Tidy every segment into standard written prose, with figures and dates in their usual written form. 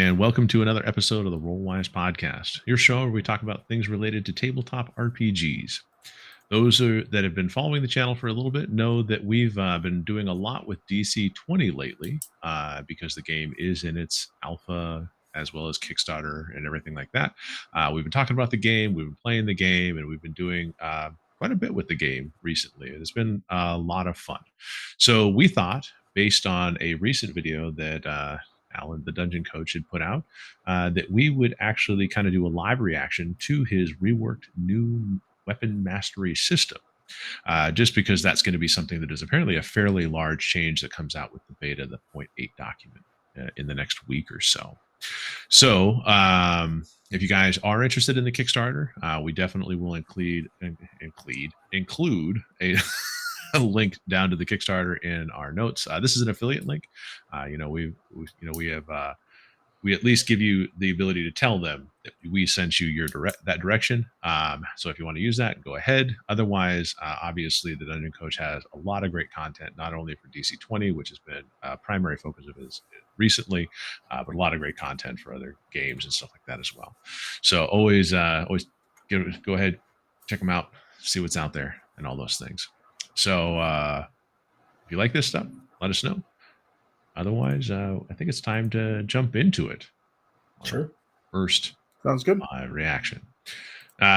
and welcome to another episode of the Rolewise podcast, your show where we talk about things related to tabletop RPGs. Those that have been following the channel for a little bit know that we've been doing a lot with DC20 lately because the game is in its alpha as well as Kickstarter and everything like that. We've been talking about the game, we've been playing the game, and we've been doing quite a bit with the game recently. It's been a lot of fun. So we thought, based on a recent video that Alan, the dungeon coach, had put out, that we would actually kind of do a live reaction to his reworked new weapon mastery system, just because that's going to be something that is apparently a fairly large change that comes out with the beta, the 0.8 document, in the next week or so. So if you guys are interested in the Kickstarter, we definitely will include a link down to the Kickstarter in our notes. This is an affiliate link. We at least give you the ability to tell them that we sent you that direction. So if you want to use that, go ahead. Otherwise, obviously, the Dungeon Coach has a lot of great content, not only for DC20, which has been a primary focus of his recently, but a lot of great content for other games and stuff like that as well. So always go ahead, check them out, see what's out there, and all those things. So if you like this stuff, let us know. Otherwise, I think it's time to jump into it. Sure. First, sounds good. Reaction.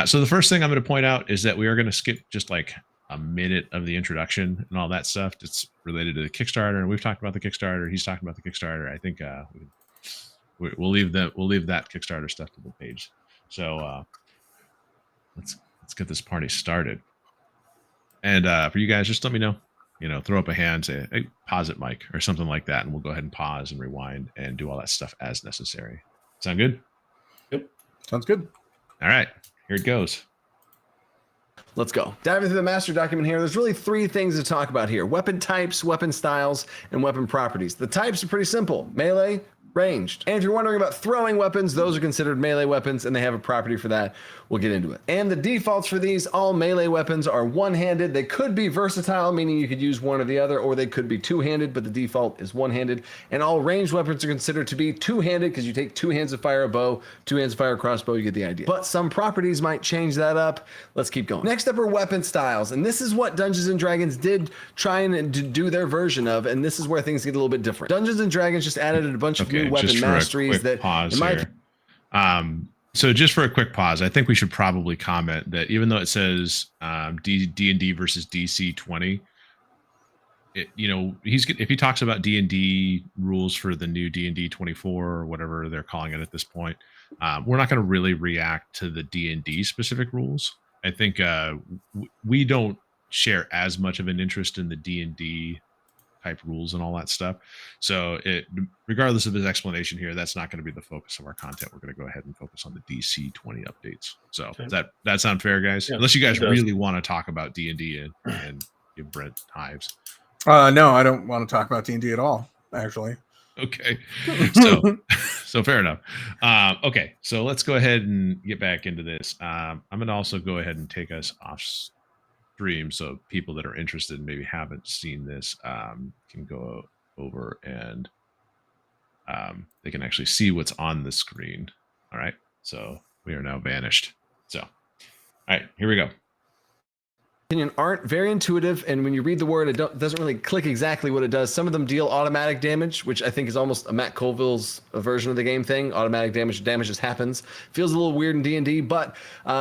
So the first thing I'm going to point out is that we are going to skip just like a minute of the introduction and all that stuff that's related to the Kickstarter. And we've talked about the Kickstarter. He's talking about the Kickstarter. I think we'll leave that Kickstarter stuff to the page. So let's get this party started. And for you guys, just let me know. Throw up a hand, say, hey, pause it, Mike, or something like that. And we'll go ahead and pause and rewind and do all that stuff as necessary. Sound good? Yep. Sounds good. All right, here it goes. Let's go. Diving through the master document here, there's really three things to talk about here: weapon types, weapon styles, and weapon properties. The types are pretty simple: melee, ranged. And if you're wondering about throwing weapons, those are considered melee weapons, and they have a property for that. We'll get into it. And the defaults for these, all melee weapons are one-handed. They could be versatile, meaning you could use one or the other, or they could be two-handed, but the default is one-handed. And all ranged weapons are considered to be two-handed because you take two hands to fire a bow, two hands to fire a crossbow, you get the idea. But some properties might change that up. Let's keep going. Next up are weapon styles, and this is what Dungeons & Dragons did try and do their version of, and this is where things get a little bit different. Dungeons & Dragons just added a bunch of new weapon masteries that, pause here. So just for a quick pause, I think we should probably comment that even though it says D&D versus DC20, if he talks about D&D rules for the new D&D 24 or whatever they're calling it at this point, we're not going to really react to the D&D specific rules. I think we don't share as much of an interest in the D&D type rules and all that stuff. So regardless of his explanation here, that's not going to be the focus of our content. We're going to go ahead and focus on the DC20 updates. So okay. Does that sound fair, guys? Yeah, unless you guys really want to talk about D&D and give Brent hives. No, I don't want to talk about D&D at all, actually. Okay. So fair enough. Okay. So let's go ahead and get back into this. I'm going to also go ahead and take us off stream, so people that are interested and maybe haven't seen this can go over and they can actually see what's on the screen. All right, so we are now vanished. So all right, here we go. Aren't very intuitive, and when you read the word, it doesn't really click exactly what it does. Some of them deal automatic damage, which I think is almost a Matt Colville's version of the game thing. Automatic damage just happens. Feels a little weird in D&D, but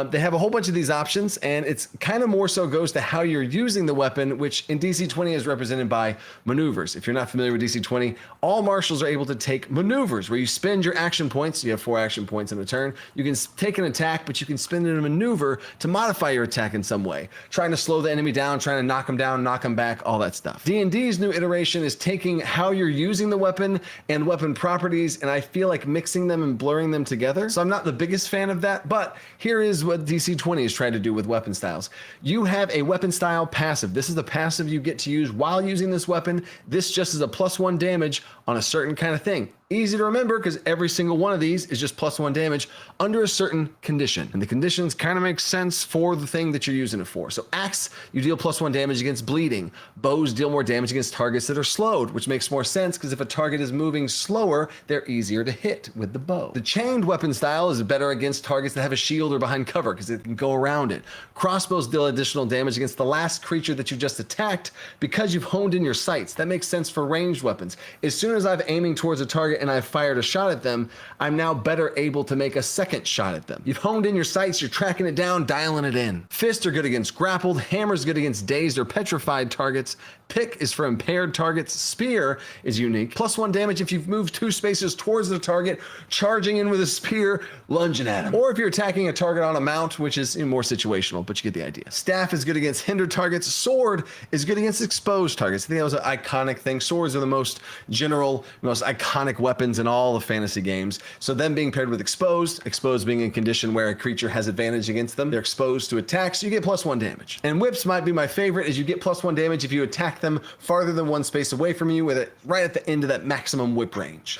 they have a whole bunch of these options, and it's kind of more so goes to how you're using the weapon, which in DC20 is represented by maneuvers. If you're not familiar with DC20, all marshals are able to take maneuvers, where you spend your action points. You have 4 action points in a turn. You can take an attack, but you can spend it in a maneuver to modify your attack in some way, trying to slow the enemy down, trying to knock them down, knock them back, all that stuff. D&D's new iteration is taking how you're using the weapon and weapon properties, and I feel like mixing them and blurring them together. So I'm not the biggest fan of that, but here is what DC20 is trying to do with weapon styles. You have a weapon style passive. This is the passive you get to use while using this weapon. This just is a +1 damage on a certain kind of thing. Easy to remember because every single one of these is just +1 damage under a certain condition. And the conditions kind of make sense for the thing that you're using it for. So axe, you deal +1 damage against bleeding. Bows deal more damage against targets that are slowed, which makes more sense because if a target is moving slower, they're easier to hit with the bow. The chained weapon style is better against targets that have a shield or behind cover because it can go around it. Crossbows deal additional damage against the last creature that you just attacked because you've honed in your sights. That makes sense for ranged weapons. As soon as I'm aiming towards a target and I've fired a shot at them, I'm now better able to make a second shot at them. You've honed in your sights, you're tracking it down, dialing it in. Fists are good against grappled, hammer's good against dazed or petrified targets, pick is for impaired targets, spear is unique. +1 damage if you've moved 2 spaces towards the target, charging in with a spear, lunging at him. Or if you're attacking a target on a mount, which is more situational, but you get the idea. Staff is good against hindered targets, sword is good against exposed targets. I think that was an iconic thing. Swords are the most general, most iconic weapons in all of fantasy games. So them being paired with exposed being in condition where a creature has advantage against them, they're exposed to attacks, so you get +1 damage. And whips might be my favorite, as you get +1 damage if you attack them farther than 1 space away from you with it right at the end of that maximum whip range.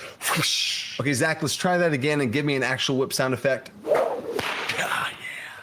Okay, Zach, let's try that again and give me an actual whip sound effect.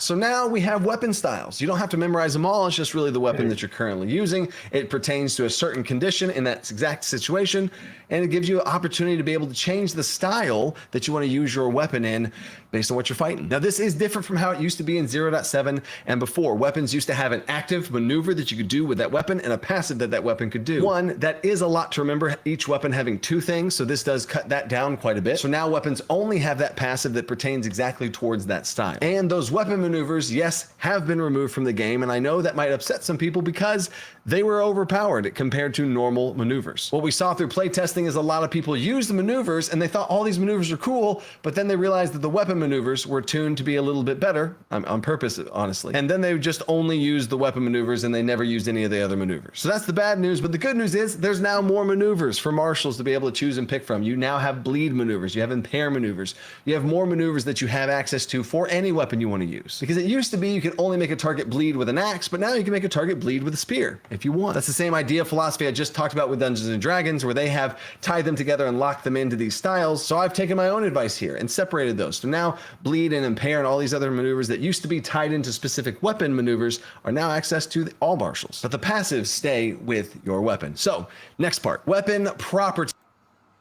So now we have weapon styles. You don't have to memorize them all. It's just really the weapon that you're currently using. It pertains to a certain condition in that exact situation, and it gives you an opportunity to be able to change the style that you want to use your weapon in based on what you're fighting. Now, this is different from how it used to be in 0.7 and before. Weapons used to have an active maneuver that you could do with that weapon and a passive that that weapon could do. One, that is a lot to remember, each weapon having 2 things, so this does cut that down quite a bit. So now weapons only have that passive that pertains exactly towards that style. And those weapon maneuvers, yes, have been removed from the game, and I know that might upset some people because they were overpowered compared to normal maneuvers. What we saw through playtesting is a lot of people used the maneuvers and they thought all these maneuvers are cool, but then they realized that the weapon maneuvers were tuned to be a little bit better, on purpose, honestly. And then they just only used the weapon maneuvers and they never used any of the other maneuvers. So that's the bad news, but the good news is there's now more maneuvers for marshals to be able to choose and pick from. You now have bleed maneuvers, you have impair maneuvers, you have more maneuvers that you have access to for any weapon you want to use. Because it used to be you could only make a target bleed with an axe, but now you can make a target bleed with a spear if you want. That's the same idea philosophy I just talked about with Dungeons and Dragons, where they have tied them together and locked them into these styles. So I've taken my own advice here and separated those. So now bleed and impair and all these other maneuvers that used to be tied into specific weapon maneuvers are now access to all marshals. But the passives stay with your weapon. So next part, weapon property.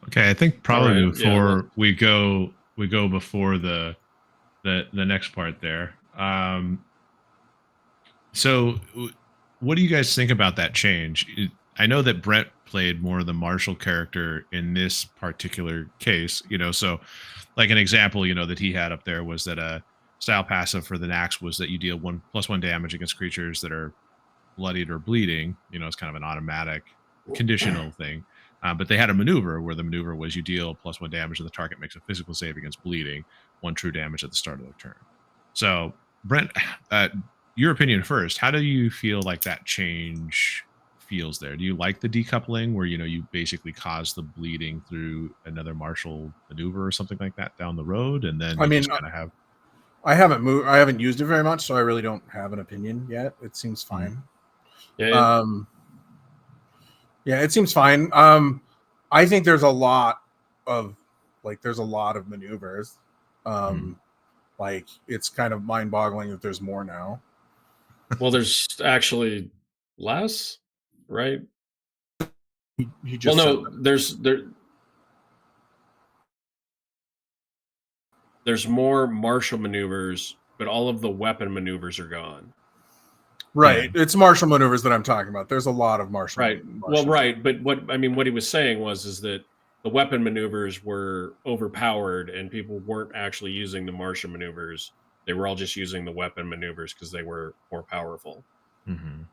Okay, I think probably before we go before the next part there. So what do you guys think about that change? I know that Brent played more of the martial character in this particular case, so like an example, that he had up there was that a style passive for the axe was that you deal +1 damage against creatures that are bloodied or bleeding. It's kind of an automatic conditional thing. But they had a maneuver where the maneuver was you deal +1 damage and the target makes a physical save against bleeding, 1 true damage at the start of the turn. So Brent, your opinion first, how do you feel like that change feels there? Do you like the decoupling where, you basically cause the bleeding through another martial maneuver or something like that down the road? And then just kind of have... I haven't used it very much, so I really don't have an opinion yet. It seems fine. Yeah. Yeah, it seems fine. I think there's a lot of maneuvers. Like it's kind of mind-boggling that there's more now. Well, there's actually less, right? He just there's more martial maneuvers, but all of the weapon maneuvers are gone. Right. It's martial maneuvers that I'm talking about. There's a lot of martial. Right. Right. But what he was saying is that the weapon maneuvers were overpowered and people weren't actually using the martial maneuvers. They were all just using the weapon maneuvers because they were more powerful. Mm-hmm.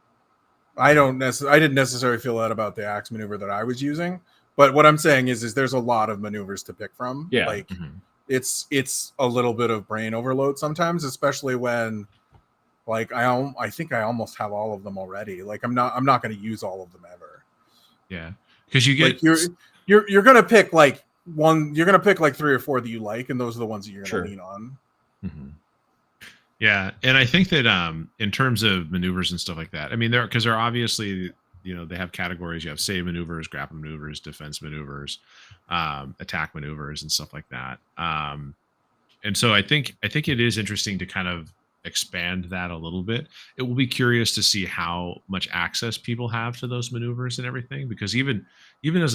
I didn't necessarily feel that about the axe maneuver that I was using, but what I'm saying is there's a lot of maneuvers to pick from. Yeah. Like it's a little bit of brain overload sometimes, especially when like I think I almost have all of them already. Like I'm not going to use all of them ever. Yeah. Because you get you're going to pick like one, you're going to pick like 3 or 4 that you like, and those are the ones that you're going to lean on. Mm-hmm. Yeah, and I think that in terms of maneuvers and stuff like that, I mean, there are obviously they have categories. You have save maneuvers, grapple maneuvers, defense maneuvers, attack maneuvers, and stuff like that. And so I think it is interesting to kind of expand that a little bit. It will be curious to see how much access people have to those maneuvers and everything, because even as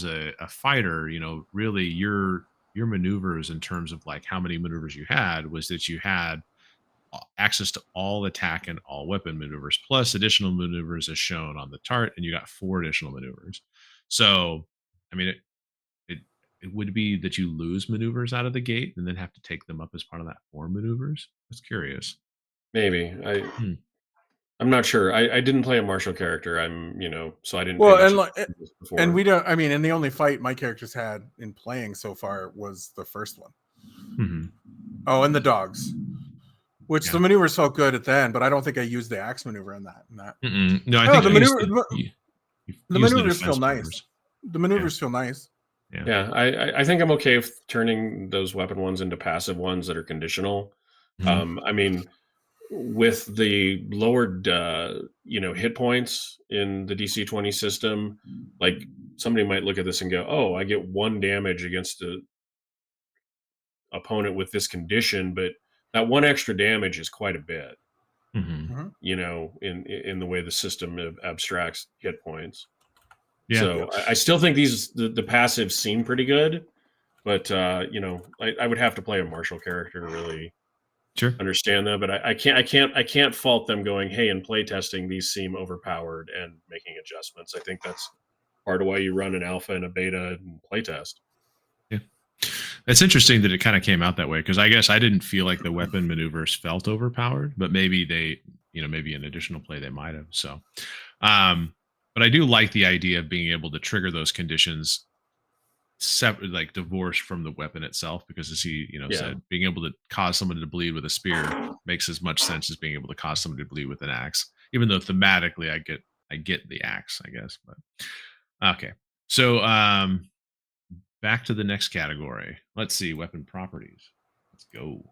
a fighter, really your maneuvers in terms of like how many maneuvers you had was that you had access to all attack and all weapon maneuvers plus additional maneuvers as shown on the chart, and you got 4 additional maneuvers. So I mean it would be that you lose maneuvers out of the gate and then have to take them up as part of that 4 maneuvers. That's curious. Maybe I'm not sure. I didn't play a martial character. So I didn't. Well, pay and much like, attention to this before. and we don't. I mean, and the only fight my characters had in playing so far was the first one. Mm-hmm. Oh, and the dogs, which the maneuvers felt good at the end, but I don't think I used the axe maneuver in that. No, I think the maneuver. The maneuvers maneuvers feel nice. The maneuvers feel nice. Yeah, I think I'm okay with turning those weapon ones into passive ones that are conditional. Mm-hmm. I mean, with the lowered hit points in the DC20 system, like somebody might look at this and go, "Oh, I get 1 damage against the opponent with this condition," but that 1 extra damage is quite a bit. Mm-hmm. In the way the system abstracts hit points. Yeah. So I still think the passives seem pretty good, but I would have to play a martial character to really understand that. But I can't fault them going, hey, in playtesting these seem overpowered and making adjustments. I think that's part of why you run an alpha and a beta and playtest. Yeah, it's interesting that it kind of came out that way, because I guess I didn't feel like the weapon maneuvers felt overpowered, but maybe they, maybe in additional play they might have. So, but I do like the idea of being able to trigger those conditions separate, like divorced from the weapon itself, because as he said, being able to cause someone to bleed with a spear makes as much sense as being able to cause someone to bleed with an axe, even though thematically I get the axe, I guess. But okay, so back to the next category. Let's see, weapon properties. Let's go.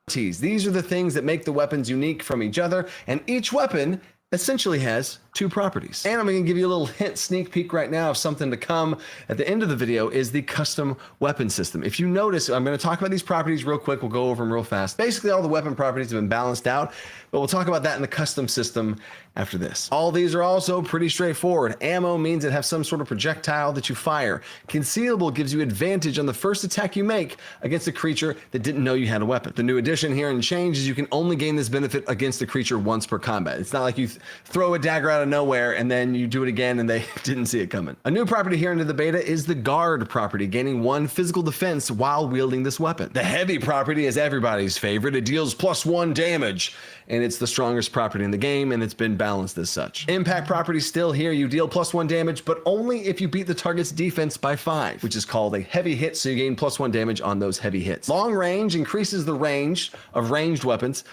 These are the things that make the weapons unique from each other, and each weapon essentially has 2 properties. And I'm going to give you a little hint, sneak peek right now of something to come at the end of the video is the custom weapon system. If you notice, I'm going to talk about these properties real quick. We'll go over them real fast. Basically, all the weapon properties have been balanced out, but we'll talk about that in the custom system after this. All these are also pretty straightforward. Ammo means it has some sort of projectile that you fire. Concealable gives you advantage on the first attack you make against a creature that didn't know you had a weapon. The new addition here and change is you can only gain this benefit against the creature once per combat. It's not like you throw a dagger out of nowhere and then you do it again and they didn't see it coming. A new property here into the beta is the guard property, gaining 1 physical defense while wielding this weapon. The heavy property is everybody's favorite. It deals +1 damage, and it's the strongest property in the game, and it's been balanced as such. Impact property still here. You deal +1 damage, but only if you beat the target's defense by 5, which is called a heavy hit, so you gain +1 damage on those heavy hits. Long range increases the range of ranged weapons.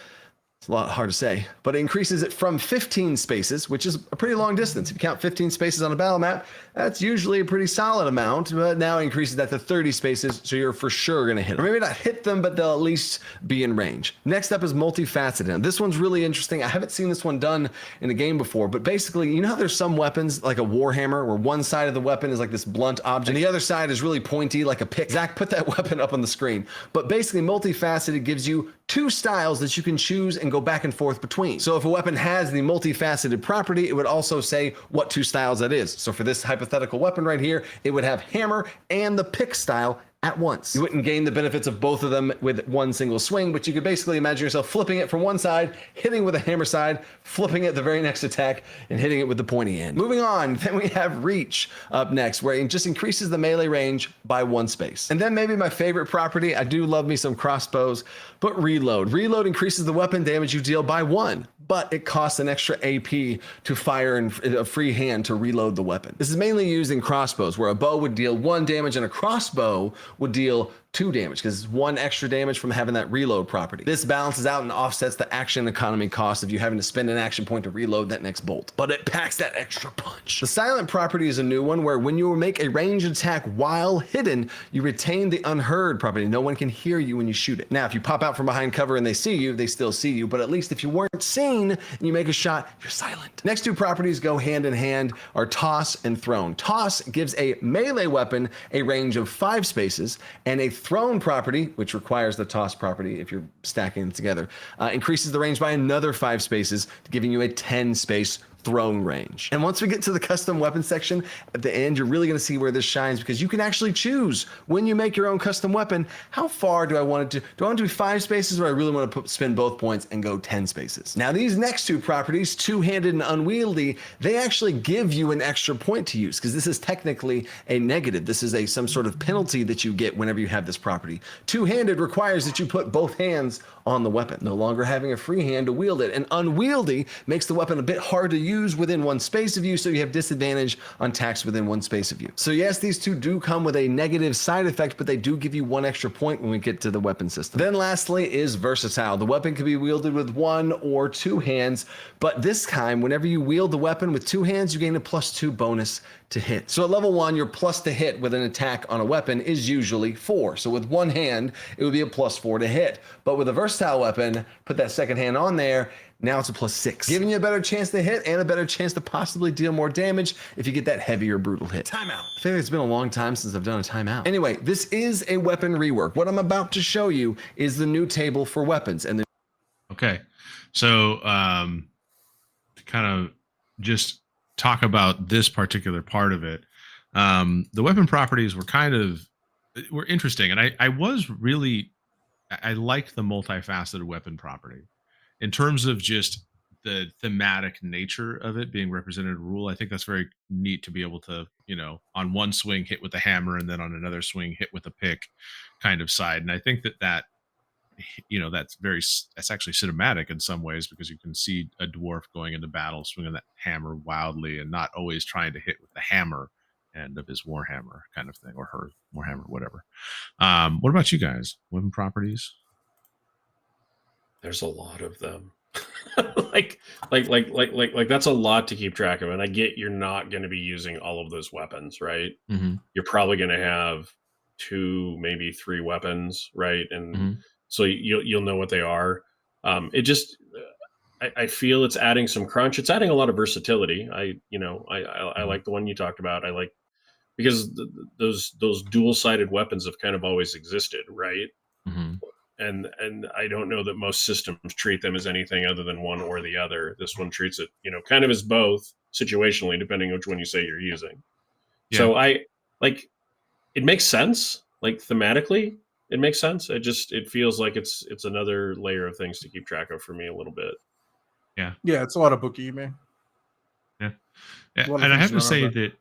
It's a lot hard to say, but it increases it from 15 spaces, which is a pretty long distance. If you count 15 spaces on a battle map, that's usually a pretty solid amount, but now it increases that to 30 spaces, so you're for sure going to hit them. Or maybe not hit them, but they'll at least be in range. Next up is multifaceted. Now, this one's really interesting. I haven't seen this one done in a game before, but basically, you know how there's some weapons, like a warhammer, where one side of the weapon is like this blunt object, and the other side is really pointy, like a pick. Zach, put that weapon up on the screen. But basically, multifaceted gives you 2 styles that you can choose and go back and forth between. So if a weapon has the multifaceted property, it would also say what 2 styles that is. So for this hypothetical weapon right here, it would have hammer and the pick style at once. You wouldn't gain the benefits of both of them with one single swing, but you could basically imagine yourself flipping it from one side, hitting with a hammer side, flipping it the very next attack, and hitting it with the pointy end. Moving on, then we have reach up next, where it just increases the melee range by 1 space. And then maybe my favorite property, I do love me some crossbows, but reload. Reload increases the weapon damage you deal by 1, but it costs an extra AP to fire in a free hand to reload the weapon. This is mainly used in crossbows, where a bow would deal 1 damage and a crossbow would deal 2 damage because it's 1 extra damage from having that reload property. This balances out and offsets the action economy cost of you having to spend an action point to reload that next bolt, but it packs that extra punch. The silent property is a new one where when you make a ranged attack while hidden, you retain the unheard property. No one can hear you when you shoot it. Now, if you pop out from behind cover and they see you, they still see you, but at least if you weren't seen and you make a shot, you're silent. Next 2 properties go hand in hand are toss and thrown. Toss gives a melee weapon a range of 5 spaces, and a thrown property, which requires the toss property if you're stacking it together, increases the range by another 5 spaces, giving you a 10 space thrown range. And once we get to the custom weapon section at the end, you're really going to see where this shines because you can actually choose when you make your own custom weapon, how far do I want it to, do I want it to be 5 spaces or I really want to spend both points and go 10 spaces? Now these next 2 properties, two-handed and unwieldy, they actually give you an extra point to use because this is technically a negative. This is some sort of penalty that you get whenever you have this property. Two-handed requires that you put both hands on the weapon, no longer having a free hand to wield it. And unwieldy makes the weapon a bit hard to use within 1 space of you, so you have disadvantage on attacks within 1 space of you. So yes, these 2 do come with a negative side effect, but they do give you 1 extra point when we get to the weapon system. Then lastly is versatile. The weapon can be wielded with 1 or 2 hands, but this time, whenever you wield the weapon with 2 hands, you gain a +2 bonus to hit. So at level 1, your plus to hit with an attack on a weapon is usually 4. So with 1 hand, it would be a +4 to hit. But with a versatile weapon, put that second hand on there, now it's a +6, giving you a better chance to hit and a better chance to possibly deal more damage if you get that heavier brutal hit. Timeout. I feel like it's been a long time since I've done a timeout. Anyway, this is a weapon rework. What I'm about to show you is the new table for weapons. And Okay, so to kind of just talk about this particular part of it, the weapon properties were interesting, and I was really, I liked the multifaceted weapon property in terms of just the thematic nature of it being represented in rule. I think that's very neat to be able to, on one swing hit with the hammer and then on another swing hit with a pick kind of side. And I think that that's actually cinematic in some ways because you can see a dwarf going into battle swinging that hammer wildly and not always trying to hit with the hammer end of his warhammer kind of thing, or her warhammer, whatever. What about you guys? Weapon properties? There's a lot of them. like that's a lot to keep track of. And I get you're not going to be using all of those weapons, right? Mm-hmm. You're probably going to have 2, maybe 3 weapons, right? And so you'll know what they are. It just, I feel it's adding some crunch. It's adding a lot of versatility. I like the one you talked about. I like, because those dual-sided weapons have kind of always existed, right? Mm-hmm. And I don't know that most systems treat them as anything other than one or the other. This one treats it, kind of as both situationally, depending on which one you say you're using. Yeah. So it makes sense, like thematically, it makes sense. It feels like it's another layer of things to keep track of for me a little bit. Yeah, it's a lot of bookkeeping. Yeah. And I have to say that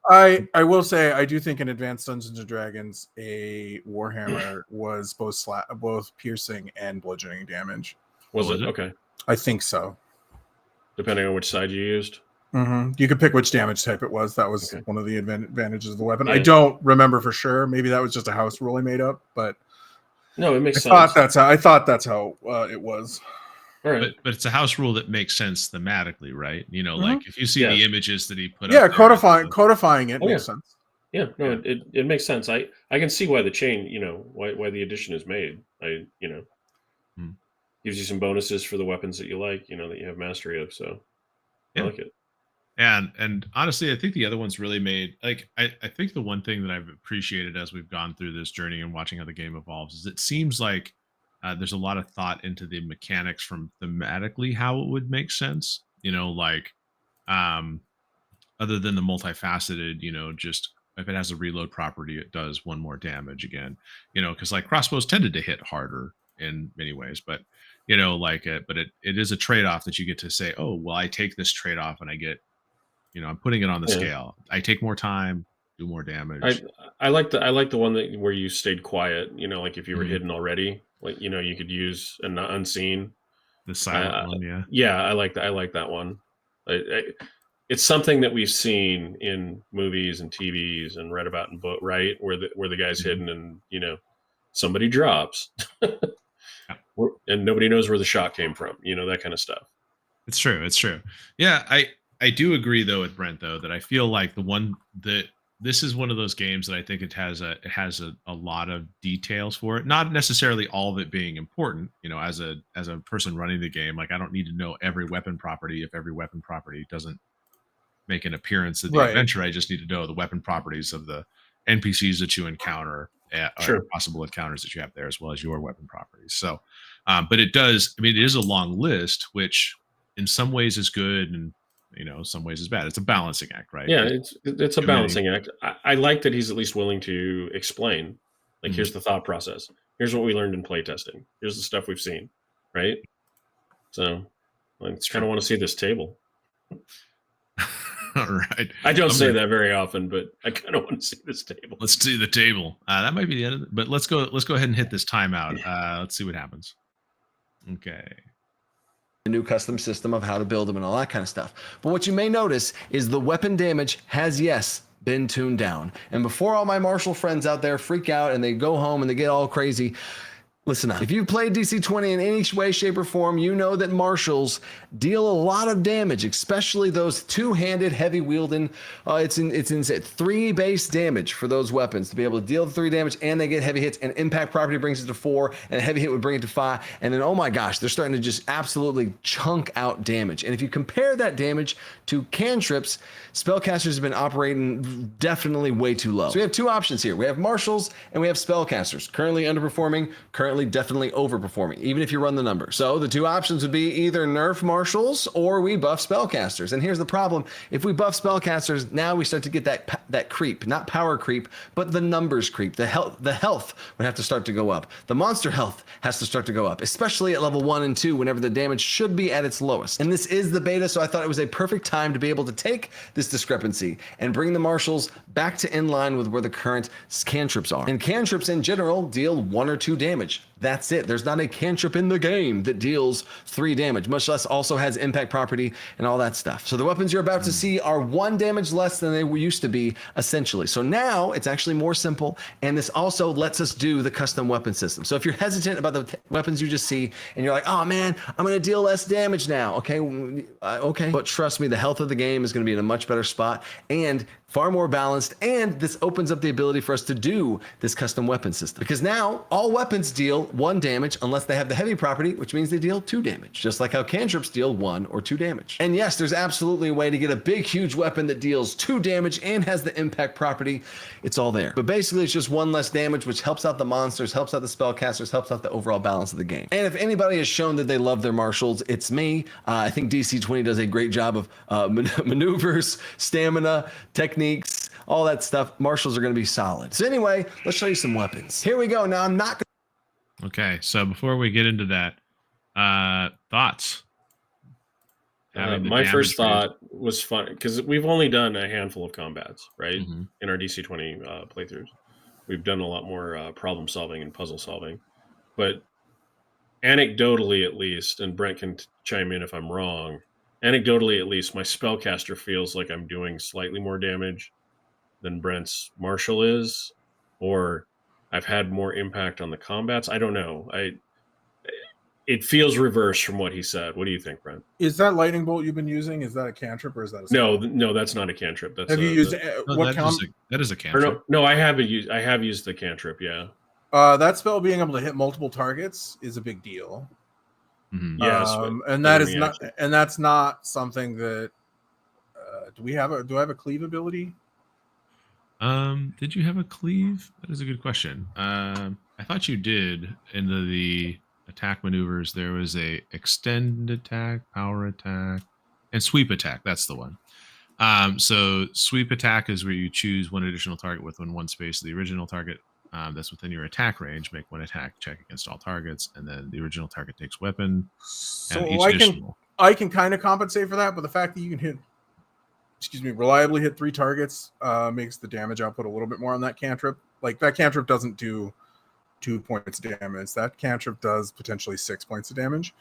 I will say I do think in Advanced Dungeons and Dragons a Warhammer was both piercing and bludgeoning damage. Was it? Okay. I think so. Depending on which side you used. Mm-hmm. You could pick which damage type it was. That was one of the advantages of the weapon. Yeah. I don't remember for sure. Maybe that was just a house rule I made up, but no, it makes sense. I thought that's how it was. All right. But it's a house rule that makes sense thematically, right? Like if you see the images that he put up, codifying it makes sense. Yeah, no, it makes sense. I can see why the chain, why the addition is made. Gives you some bonuses for the weapons that you like, that you have mastery of. So I like it. And honestly, I think the other ones really made, like, I think the one thing that I've appreciated as we've gone through this journey and watching how the game evolves is it seems like there's a lot of thought into the mechanics from thematically how it would make sense, other than the multifaceted, just if it has a reload property, it does 1 more damage again, because like crossbows tended to hit harder in many ways, but it is a trade-off that you get to say, oh, well, I take this trade-off and I get, I'm putting it on the scale. I take more time, do more damage. I like the one where you stayed quiet, like if you were hidden already, like, you could use an unseen. The silent one, yeah. Yeah, I like that one. It's something that we've seen in movies and TVs and read about in book, right? Where the guy's hidden and, somebody drops, and nobody knows where the shot came from. That kind of stuff. It's true. It's true. Yeah, I do agree though with Brent though that I feel like this is one of those games that I think it has a lot of details for it. Not necessarily all of it being important. As a person running the game, like I don't need to know every weapon property if every weapon property doesn't make an appearance in the adventure. I just need to know the weapon properties of the NPCs that you encounter, or possible encounters that you have there, as well as your weapon properties. So, but it does. I mean, it is a long list, which in some ways is good, and some ways is bad. It's a balancing act, right? Yeah, it's a balancing act. I like that he's at least willing to explain. Like, here's the thought process. Here's what we learned in playtesting. Here's the stuff we've seen, right? So, I kind of want to see this table. All right. I don't say that very often, but I kind of want to see this table. Let's see the table. That might be the end of it, but let's go ahead and hit this timeout. Let's see what happens. Okay. A new custom system of how to build them and all that kind of stuff. But what you may notice is the weapon damage has, yes, been tuned down. And before all my martial friends out there freak out and they go home and they get all crazy, listen up. If you've played DC20 in any way, shape, or form, you know that martials deal a lot of damage, especially those two-handed, heavy-wielding. It's in 3 base damage for those weapons to be able to deal 3 damage, and they get heavy hits, and impact property brings it to 4, and a heavy hit would bring it to 5, and then, oh my gosh, they're starting to just absolutely chunk out damage. And if you compare that damage to cantrips, spellcasters have been operating definitely way too low. So we have 2 options here. We have martials, and we have spellcasters. Currently underperforming, currently definitely overperforming, even if you run the number. So the 2 options would be either nerf martials or we buff spellcasters. And here's the problem. If we buff spellcasters, now we start to get that creep, not power creep, but the numbers creep. The health would have to start to go up. The monster health has to start to go up, especially at level 1 and 2, whenever the damage should be at its lowest. And this is the beta, so I thought it was a perfect time to be able to take this discrepancy and bring the martials back to in line with where the current cantrips are. And cantrips in general deal 1 or 2 damage. That's it. There's not a cantrip in the game that deals 3 damage, much less also has impact property and all that stuff. So the weapons you're about to see are 1 damage less than they used to be, essentially. So now it's actually more simple, and this also lets us do the custom weapon system. So if you're hesitant about the weapons you just see, and you're like, oh man, I'm going to deal less damage now. Okay. But trust me, the health of the game is going to be in a much better spot, and far more balanced, and this opens up the ability for us to do this custom weapon system. Because now all weapons deal 1 damage unless they have the heavy property, which means they deal 2 damage, just like how cantrips deal 1 or 2 damage. And yes, there's absolutely a way to get a big, huge weapon that deals 2 damage and has the impact property. It's all there. But basically, it's just 1 less damage, which helps out the monsters, helps out the spellcasters, helps out the overall balance of the game. And if anybody has shown that they love their martials, it's me. I think DC20 does a great job of maneuvers, stamina, techniques, all that stuff. Martials are going to be solid. So anyway, let's show you some weapons. Here we go. Now I'm not. Okay, so before we get into that, thoughts? My first thought was fun because we've only done a handful of combats, right? In our DC20 playthroughs, we've done a lot more problem solving and puzzle solving, but anecdotally, at least, and Brent can chime in if I'm wrong. Anecdotally, at least, my spellcaster feels like I'm doing slightly more damage than Brent's martial is, or I've had more impact on the combats. I don't know. It feels reversed from what he said. What do you think, Brent? Is that lightning bolt you've been using? Is that a cantrip or is that a spell? No, that's not a cantrip. That's have you used what that is a cantrip. No, I have used the cantrip. Yeah. That spell being able to hit multiple targets is a big deal. Yes, and that is not, and that's not something that. Do I have a cleave ability? Did you have a cleave? That is a good question. I thought you did in the attack maneuvers. There was a extend attack, power attack, and sweep attack. That's the one. So sweep attack is where you choose 1 additional target within 1 space of the original target. That's within your attack range. Make 1 attack check against all targets, and then the original target takes weapon. So I can kind of compensate for that, but the fact that you can reliably hit 3 targets makes the damage output a little bit more on that cantrip. Like that cantrip doesn't do 2 points of damage. That cantrip does potentially 6 points of damage,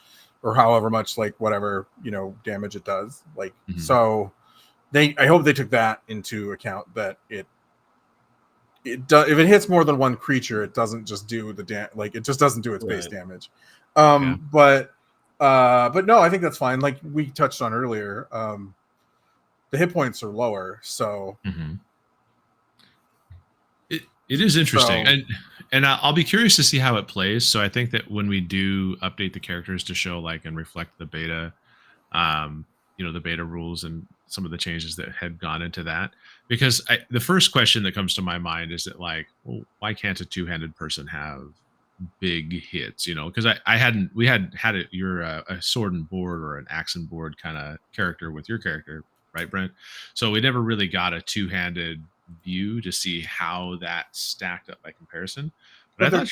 or however much, like whatever damage it does. Like so, I hope they took that into account, that if it hits more than one creature, it doesn't just do the it just doesn't do its base damage. But no, I think that's fine. Like we touched on earlier, the hit points are lower, so it is interesting, and I'll be curious to see how it plays. So I think that when we do update the characters to show like and reflect the beta, the beta rules and some of the changes that had gone into that, because the first question that comes to my mind is that like, well, why can't a two-handed person have big hits? Because we had it, you're a sword and board or an axe and board kind of character with your character, right, Brent? So we never really got a two-handed view to see how that stacked up by comparison. But I thought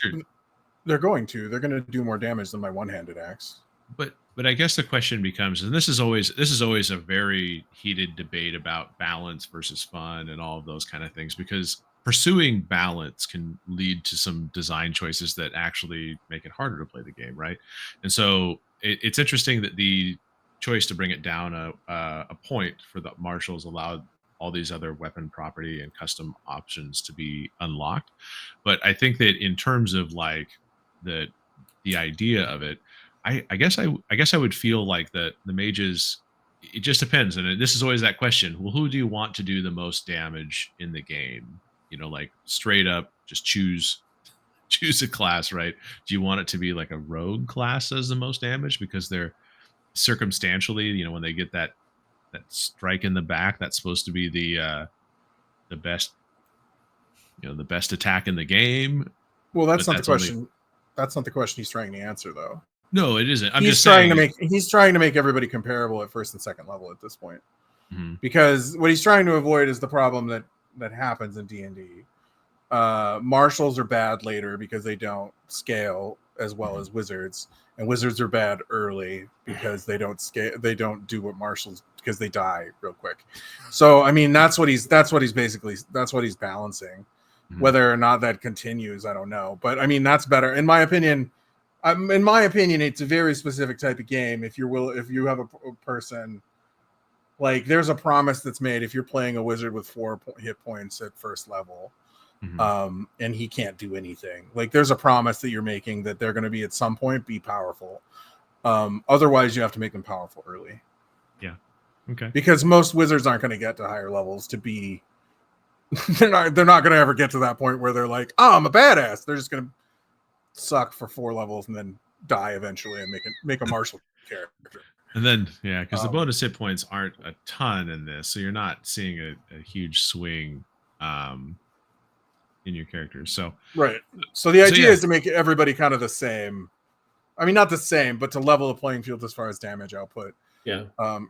they're going to do more damage than my one-handed axe. But I guess the question becomes, and this is always a very heated debate about balance versus fun and all of those kind of things, because pursuing balance can lead to some design choices that actually make it harder to play the game, right? And so it's interesting that the choice to bring it down a point for the marshals allowed all these other weapon property and custom options to be unlocked. But I think that in terms of like the idea of it, I guess I would feel like that the mages, it just depends. And this is always that question. Well, who do you want to do the most damage in the game? Like straight up just choose a class, right? Do you want it to be like a rogue class does the most damage because they're circumstantially, when they get that strike in the back, that's supposed to be the best, the best attack in the game? Well, that's not the question. That's not the question he's trying to answer, though. No, it isn't. He's trying to make everybody comparable at first and second level at this point, because what he's trying to avoid is the problem that happens in D&D. Marshals are bad later because they don't scale as well as wizards, and wizards are bad early because they don't scale. They don't do what marshals, because they die real quick. So I mean, that's what he's balancing. Whether or not that continues, I don't know. But I mean, that's better in my opinion. It's a very specific type of game. If you have a person, like there's a promise that's made if you're playing a wizard with 4 hit points at first level, and he can't do anything. Like there's a promise that you're making that they're going to be at some point be powerful. Otherwise, you have to make them powerful early. Yeah. Okay. Because most wizards aren't going to get to higher levels to be. They're not going to ever get to that point where they're like, oh, I'm a badass. They're just going to suck for 4 levels and then die eventually and make a martial character. And then because the bonus hit points aren't a ton in this, so you're not seeing a huge swing in your characters. So right. So the idea is to make everybody kind of the same. I mean, not the same, but to level the playing field as far as damage output. Yeah.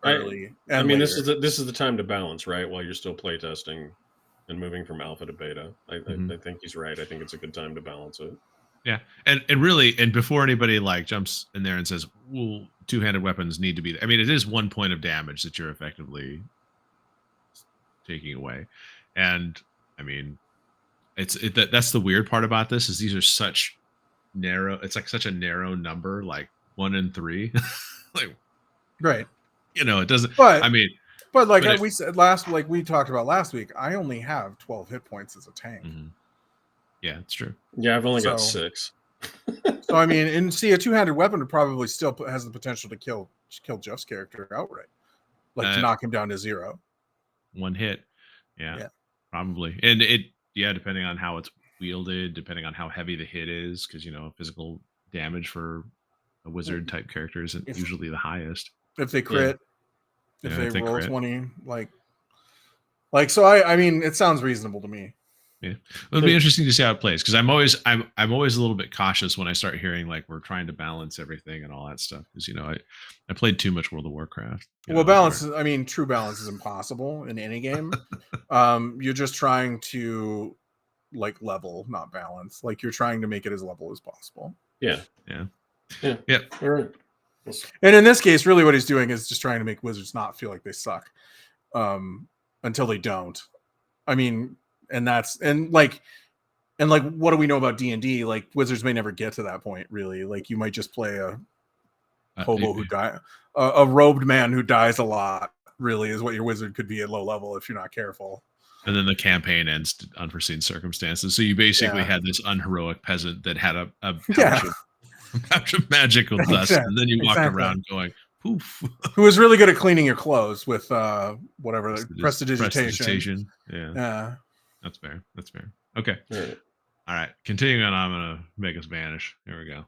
Early. I mean, this is the time to balance, right? While you're still playtesting and moving from alpha to beta. I think he's right. I think it's a good time to balance it. Yeah, and really, and before anybody like jumps in there and says, "Well, two-handed weapons need to be," I mean, it is 1 point of damage that you're effectively taking away, and I mean, that's the weird part about this is these are such narrow. It's like such a narrow number, like 1 and 3, like right. It doesn't. But I mean, we said we talked about last week, I only have 12 hit points as a tank. Yeah, it's true. Yeah, I've only got 6. So I mean, and see, a two-handed weapon probably still has the potential to kill Jeff's character outright, like to knock him down to 0. 1 hit. Yeah, probably. And depending on how it's wielded, depending on how heavy the hit is, because physical damage for a wizard type character isn't usually the highest. If they crit, if they roll 20, so I mean, it sounds reasonable to me. Yeah, it'll be interesting to see how it plays, because I'm always a little bit cautious when I start hearing like we're trying to balance everything and all that stuff, because I played too much World of Warcraft. Balance. I mean, true balance is impossible in any game. You're just trying to like level, not balance. Like you're trying to make it as level as possible. Yeah. All right. And in this case, really, what he's doing is just trying to make wizards not feel like they suck, until they don't. I mean. And what do we know about D&D? Like wizards may never get to that point, really. Like you might just play a hobo who die, a robed man who dies a lot. Really, is what your wizard could be at low level if you're not careful. And then the campaign ends to unforeseen circumstances. So you basically had this unheroic peasant that had a pouch of magical dust, and then you walked around going, poof. Who was really good at cleaning your clothes with whatever prestidigitation. Yeah. That's fair. Okay. All right. Continuing on, I'm gonna make us vanish. Here we go.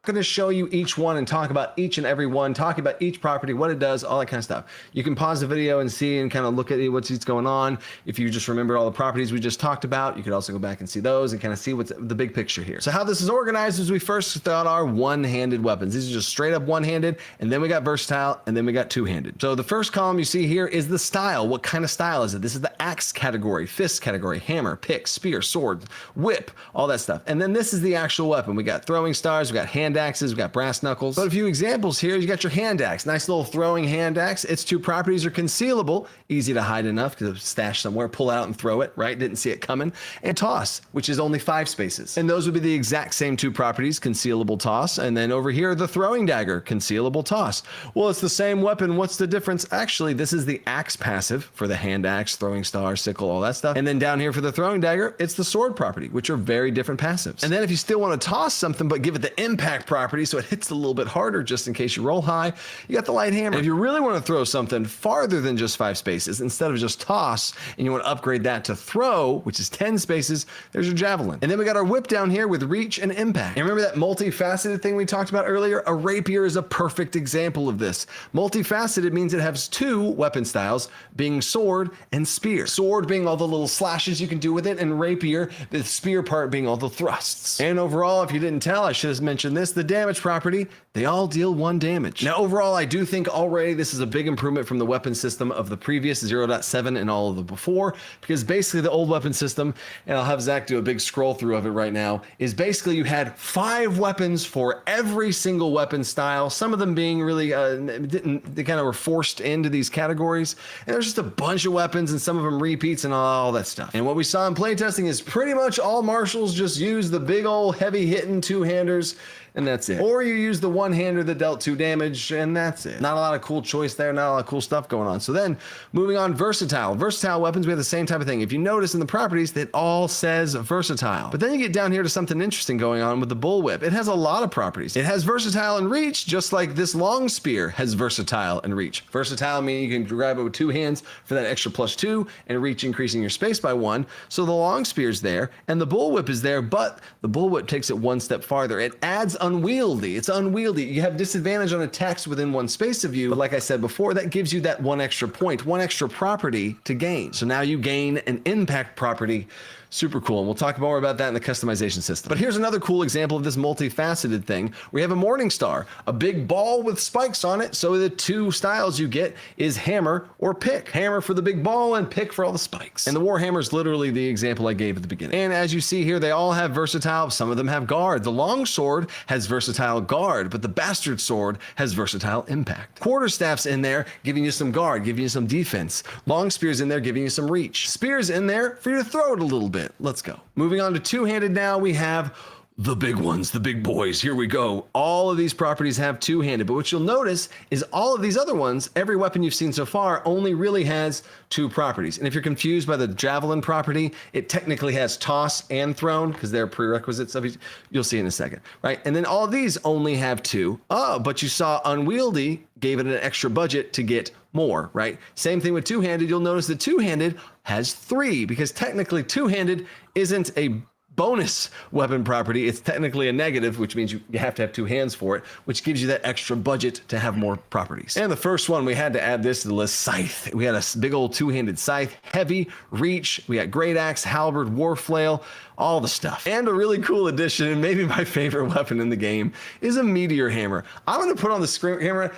Going to show you each one and talk about each and every one, talking about each property, what it does, all that kind of stuff. You can pause the video and see and kind of look at what's going on. If you just remember all the properties we just talked about, you could also go back and see those and kind of see what's the big picture here. So how this is organized is we first thought our one-handed weapons. These are just straight up one-handed, and then we got versatile, and then we got two-handed. So the first column you see here is the style. What kind of style is it? This is the axe category, fist category, hammer, pick, spear, sword, whip, all that stuff. And then this is the actual weapon. We got throwing stars, we got hand axes, we got brass knuckles. But a few examples here, you got your hand axe, nice little throwing hand axe. Its two properties are concealable, easy to hide enough to stash somewhere, pull out and throw it, right? Didn't see it coming. And toss, which is only 5 spaces. And those would be the exact same two properties, concealable toss. And then over here, the throwing dagger, concealable toss. Well, it's the same weapon. What's the difference? Actually, this is the axe passive for the hand axe, throwing star, sickle, all that stuff. And then down here for the throwing dagger, it's the sword property, which are very different passives. And then if you still want to toss something, but give it the impact property, so it hits a little bit harder just in case you roll high, you got the light hammer. And if you really want to throw something farther than just 5 spaces, instead of just toss, and you want to upgrade that to throw, which is 10 spaces, there's your javelin. And then we got our whip down here with reach and impact. And remember that multifaceted thing we talked about earlier? A rapier is a perfect example of this. Multifaceted means it has 2 weapon styles, being sword and spear. Sword being all the little slashes you can do with it, and rapier, the spear part being all the thrusts. And overall, if you didn't tell, I should have mentioned this, the damage property, they all deal 1 damage. Now overall, I do think already this is a big improvement from the weapon system of the previous 0.7 and all of the before, because basically the old weapon system, and I'll have Zach do a big scroll through of it right now, is basically you had 5 weapons for every single weapon style, some of them being really, they kind of were forced into these categories, and there's just a bunch of weapons and some of them repeats and all that stuff. And what we saw in playtesting is pretty much all marshals just use the big old heavy hitting 2-handers, and that's it. Or you use the one-hander that dealt 2 damage, and that's it. Not a lot of cool choice there, not a lot of cool stuff going on. So then, moving on, versatile. Versatile weapons, we have the same type of thing. If you notice in the properties, it all says versatile. But then you get down here to something interesting going on with the bullwhip. It has a lot of properties. It has versatile and reach, just like this long spear has versatile and reach. Versatile meaning you can grab it with 2 hands for that extra +2, and reach increasing your space by 1. So the long spear's there, and the bullwhip is there, but the bullwhip takes it 1 step farther. It adds unwieldy. It's unwieldy. You have disadvantage on attacks within 1 space of you, but like I said before, that gives you that 1 extra point, 1 extra property to gain. So now you gain an impact property. Super cool, and we'll talk more about that in the customization system. But here's another cool example of this multifaceted thing. We have a morning star, a big ball with spikes on it, so the 2 styles you get is hammer or pick. Hammer for the big ball and pick for all the spikes. And the warhammer is literally the example I gave at the beginning. And as you see here, they all have versatile, some of them have guard. The long sword has versatile guard, but the bastard sword has versatile impact. Quarterstaff's in there giving you some guard, giving you some defense. Long spear's in there giving you some reach. Spear's in there for you to throw it a little bit. Let's go. Moving on to 2-handed now, we have the big ones, the big boys. Here we go. All of these properties have 2-handed, but what you'll notice is all of these other ones, every weapon you've seen so far only really has 2 properties. And if you're confused by the javelin property, it technically has toss and thrown because they're prerequisites of it. You'll see in a second, right? And then all of these only have 2. Oh, but you saw unwieldy gave it an extra budget to get more, right? Same thing with 2-handed. You'll notice that 2-handed has 3 because technically 2-handed isn't a bonus weapon property. It's technically a negative, which means you have to have 2 hands for it, which gives you that extra budget to have more properties. And the first one, we had to add this to the list, scythe. We had a big old 2-handed scythe, heavy, reach. We got great axe, halberd, war flail, all the stuff. And a really cool addition, and maybe my favorite weapon in the game, is a meteor hammer. I'm going to put on the screen camera.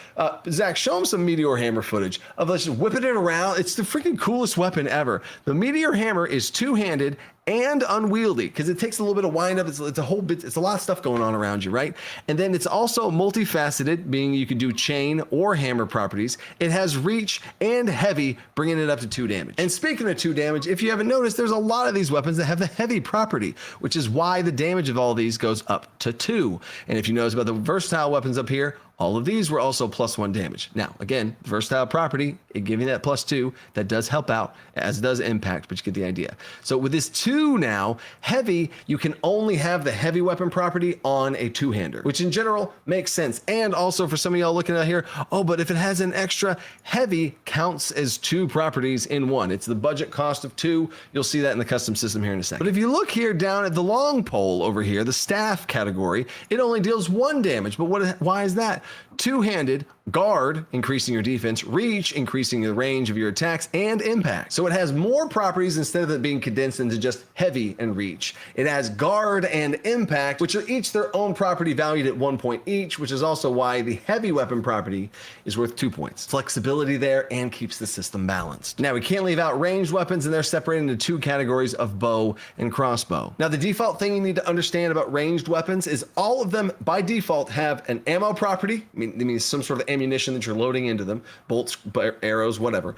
Zach, show him some meteor hammer footage of us just whipping it around. It's the freaking coolest weapon ever. The meteor hammer is 2-handed and unwieldy because it takes a little bit of wind up. It's a whole bit. It's a lot of stuff going on around you, right? And then it's also multifaceted, being you can do chain or hammer properties. It has reach and heavy, bringing it up to 2 damage. And speaking of 2 damage, if you haven't noticed, there's a lot of these weapons that have the heavy property, which is why the damage of all these goes up to 2. And if you notice about the versatile weapons up here, all of these were also +1 damage. Now, again, versatile property, it giving that +2, that does help out, as does impact, but you get the idea. So with this 2 now, heavy, you can only have the heavy weapon property on a 2-hander, which in general makes sense. And also for some of y'all looking out here, oh, but if it has an extra, heavy counts as 2 properties in 1. It's the budget cost of 2. You'll see that in the custom system here in a second. But if you look here down at the long pole over here, the staff category, it only deals 1 damage. But why is that? 2-handed, guard, increasing your defense, reach, increasing the range of your attacks, and impact. So it has more properties instead of it being condensed into just heavy and reach. It has guard and impact, which are each their own property valued at 1 point each, which is also why the heavy weapon property is worth 2 points. Flexibility there and keeps the system balanced. Now we can't leave out ranged weapons, and they're separated into 2 categories of bow and crossbow. Now the default thing you need to understand about ranged weapons is all of them by default have an ammo property. I mean some sort of ammunition that you're loading into them, bolts, arrows, whatever.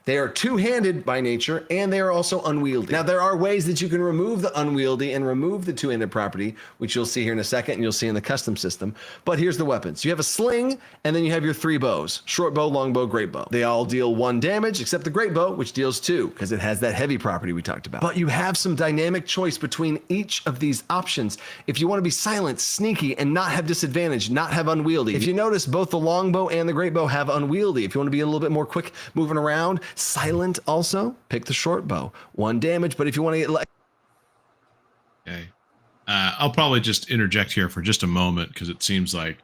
They are 2-handed by nature, and they are also unwieldy. Now, there are ways that you can remove the unwieldy and remove the 2-handed property, which you'll see here in a second, and you'll see in the custom system. But here's the weapons. You have a sling, and then you have your 3 bows. Short bow, long bow, great bow. They all deal 1 damage, except the great bow, which deals 2, because it has that heavy property we talked about. But you have some dynamic choice between each of these options. If you want to be silent, sneaky, and not have disadvantage, not have unwieldy. If you notice, both the long bow and the great bow have unwieldy. If you want to be a little bit more quick moving around, silent also, pick the short bow. 1 damage, but if you want to get okay. I'll probably just interject here for just a moment because it seems like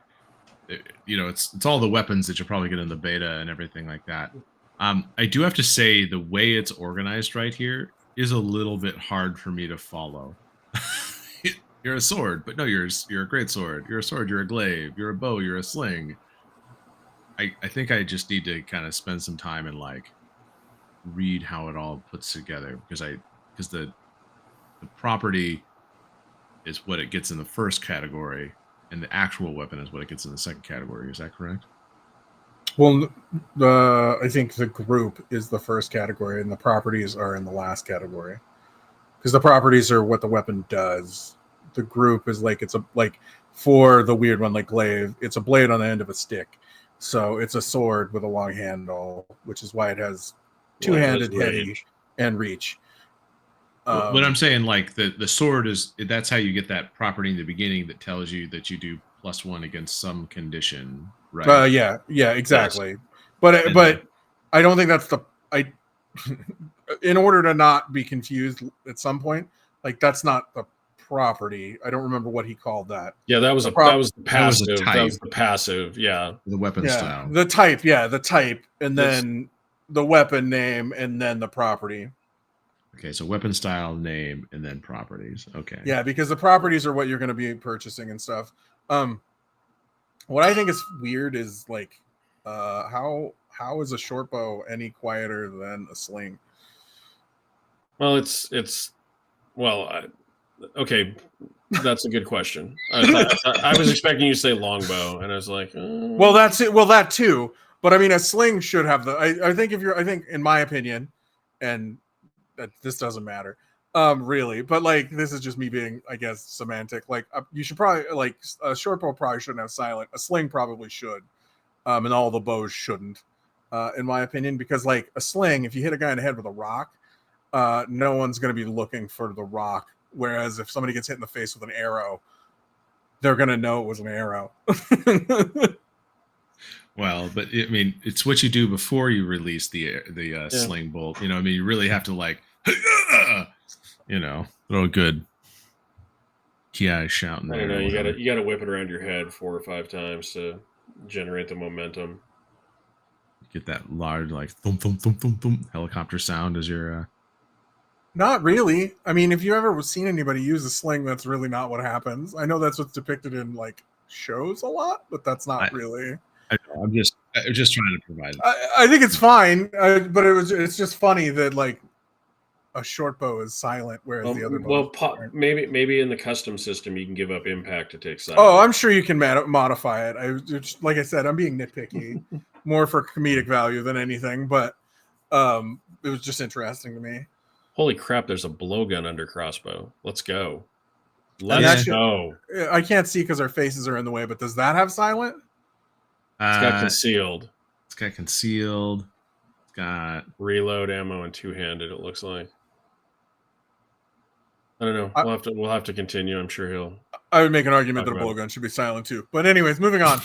it's all the weapons that you'll probably get in the beta and everything like that. I do have to say the way it's organized right here is a little bit hard for me to follow. You're a sword, but no, you're a great sword. You're a sword, you're a glaive, you're a bow, you're a sling. I think I just need to kind of spend some time and read how it all puts together because the property is what it gets in the first category and the actual weapon is what it gets in the second category. Is that correct? Well, I think the group is the first category and the properties are in the last category because the properties are what the weapon does. The group is for the weird one like glaive, it's a blade on the end of a stick, so it's a sword with a long handle, which is why it has 2-handed, heavy, and reach. What I'm saying, the sword that's how you get that property in the beginning that tells you that you do +1 against some condition, right? Yeah, exactly. Yes. But I don't think that's in order to not be confused at some point, that's not the property. I don't remember what he called that. Yeah, that was the passive. That was the passive. Yeah, the weapon style. The type. Yeah, the type, and then the weapon name, and then the property. Okay, so weapon style, name, and then properties. Okay. Yeah, because the properties are what you're going to be purchasing and stuff. What I think is weird is how is a short bow any quieter than a sling? Well, okay, that's a good question. I was expecting you to say longbow, and I was like, well, that's it. Well, that too. But I mean, a sling should have I think in my opinion, and that this doesn't matter, really. But this is just me being, I guess, semantic. You should probably a short bow probably shouldn't have silent. A sling probably should, and all the bows shouldn't, in my opinion, because a sling, if you hit a guy in the head with a rock, no one's going to be looking for the rock. Whereas if somebody gets hit in the face with an arrow, they're going to know it was an arrow. Well, but I mean, it's what you do before you release the sling bolt. You really have to throw a good ki shout in there. I don't know. You gotta whip it around your head 4 or 5 times to generate the momentum. Get that large thump thump thump thump thump helicopter sound as you're. Not really. I mean, if you ever seen anybody use a sling, that's really not what happens. I know that's what's depicted in shows a lot, but that's not really. I'm just trying to provide. I think it's fine, but it's just funny that a short bow is silent, whereas the other bow. Maybe in the custom system you can give up impact to take silent. Oh, I'm sure you can modify it. Like I said, I'm being nitpicky, more for comedic value than anything. But it was just interesting to me. Holy crap! There's a blowgun under crossbow. Let's go. Let's go. I can't see because our faces are in the way. But does that have silent? It's got concealed. It's got concealed. It's got reload ammo and two-handed. It looks like. I don't know. We'll have to continue. I'm sure he'll. I would make an argument that a blowgun should be silent too. But anyways, moving on.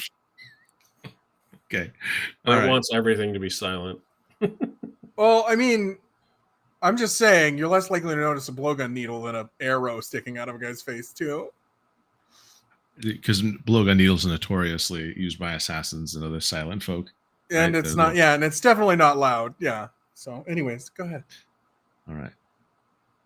Okay. It wants everything to be silent. Well, I mean, I'm just saying you're less likely to notice a blowgun needle than an arrow sticking out of a guy's face too. Because blowgun needles are notoriously used by assassins and other silent folk. And right? It's not, and it's definitely not loud. Yeah. So, anyways, go ahead. All right.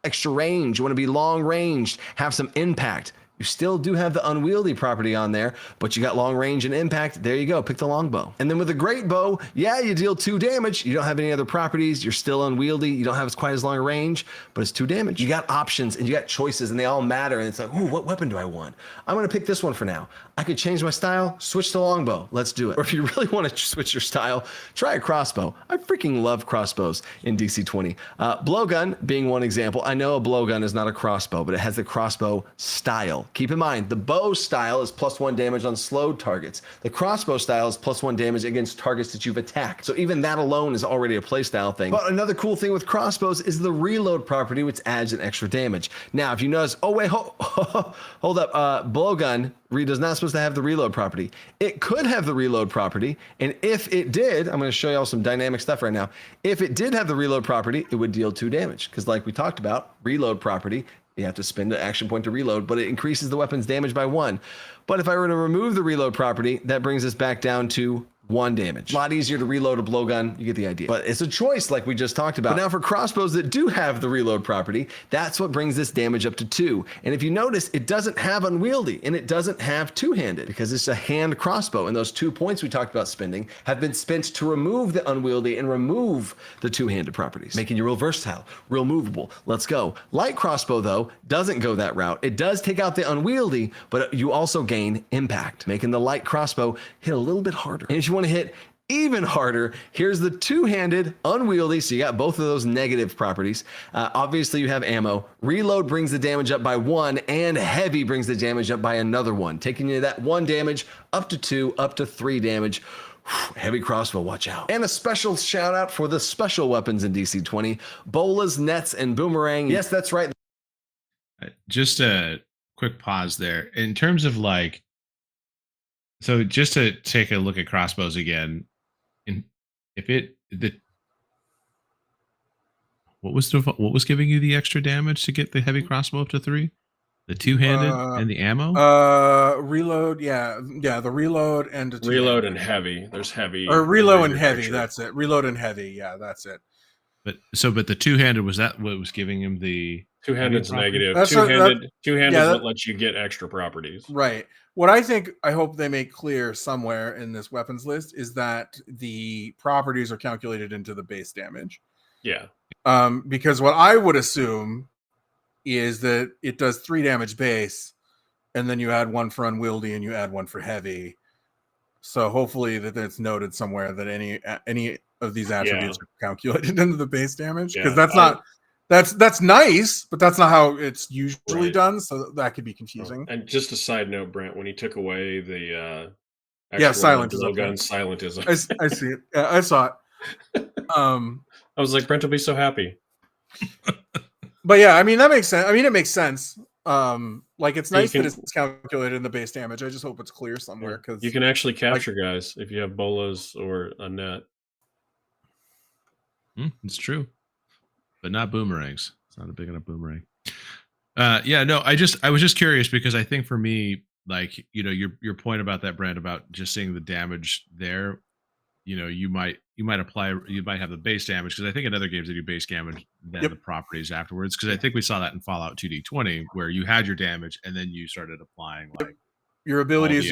Extra range. You want to be long ranged, have some impact. You still do have the unwieldy property on there, but you got long range and impact. There you go. Pick the longbow. And then with a great bow, yeah, you deal 2 damage. You don't have any other properties. You're still unwieldy. You don't have quite as long a range, but it's 2 damage. You got options and you got choices and they all matter. And it's like, ooh, what weapon do I want? I'm going to pick this one for now. I could change my style, switch to longbow. Let's do it. Or if you really want to switch your style, try a crossbow. I freaking love crossbows in DC20. Blowgun being one example. I know a blowgun is not a crossbow, but it has the crossbow style. Keep in mind, the bow style is +1 damage on slowed targets. The crossbow style is +1 damage against targets that you've attacked. So even that alone is already a playstyle thing. But another cool thing with crossbows is the reload property, which adds an extra damage. Now, if you notice, oh wait, hold up, blowgun does not supposed to have the reload property. It could have the reload property, and if it did, I'm going to show y'all some dynamic stuff right now. If it did have the reload property, it would deal 2 damage, because like we talked about, reload property, you have to spend an action point to reload, but it increases the weapon's damage by 1. But if I were to remove the reload property, that brings us back down to 1 damage. A lot easier to reload a blowgun. You get the idea. But it's a choice like we just talked about. But now for crossbows that do have the reload property, that's what brings this damage up to 2. And if you notice, it doesn't have unwieldy and it doesn't have two-handed because it's a hand crossbow. And those 2 points we talked about spending have been spent to remove the unwieldy and remove the two-handed properties, making you real versatile, real movable. Let's go. Light crossbow, though, doesn't go that route. It does take out the unwieldy, but you also gain impact, making the light crossbow hit a little bit harder. And if you want to hit even harder, here's the two-handed unwieldy, so you got both of those negative properties. Obviously you have ammo. Reload brings the damage up by 1, and heavy brings the damage up by another 1, taking you that 1 damage up to 2, up to 3 damage. Heavy crossbow, watch out. And a special shout out for the special weapons in DC20, bolas, nets, and boomerang. Yes, that's right. Just a quick pause there. In terms of like, so just to take a look at crossbows again, and what was giving you the extra damage to get the heavy crossbow up to 3? The two-handed and the ammo? Reload, yeah, the reload and reload and heavy. There's heavy. Or reload and heavy, that's it. Reload and heavy, yeah, that's it. But the two-handed, was that what was giving him the two-handed's negative? Two-handed is what lets you get extra properties. Right. What I hope they make clear somewhere in this weapons list is that the properties are calculated into the base damage. Yeah. Because what I would assume is that it does 3 damage base, and then you add 1 for unwieldy and you add 1 for heavy. So hopefully that it's noted somewhere that any of these attributes are calculated into the base damage, because that's nice, but that's not how it's usually done. So that could be confusing. And just a side note, Brent, when he took away the silent blowgun, silentism. I see it. Yeah, I saw it. I was like, Brent will be so happy. But yeah, I mean that makes sense. I mean it makes sense. Like it's nice that it's calculated in the base damage. I just hope it's clear somewhere, because you can actually capture guys if you have bolas or a net. It's true, but not boomerangs. It's not a big enough boomerang. I was just curious, because I think for me, like, you know, your point about that, Brand, about just seeing the damage there, you know, you might have the base damage, because I think in other games they do base damage, then the properties afterwards, because I think we saw that in Fallout 2D20, where you had your damage and then you started applying like your abilities,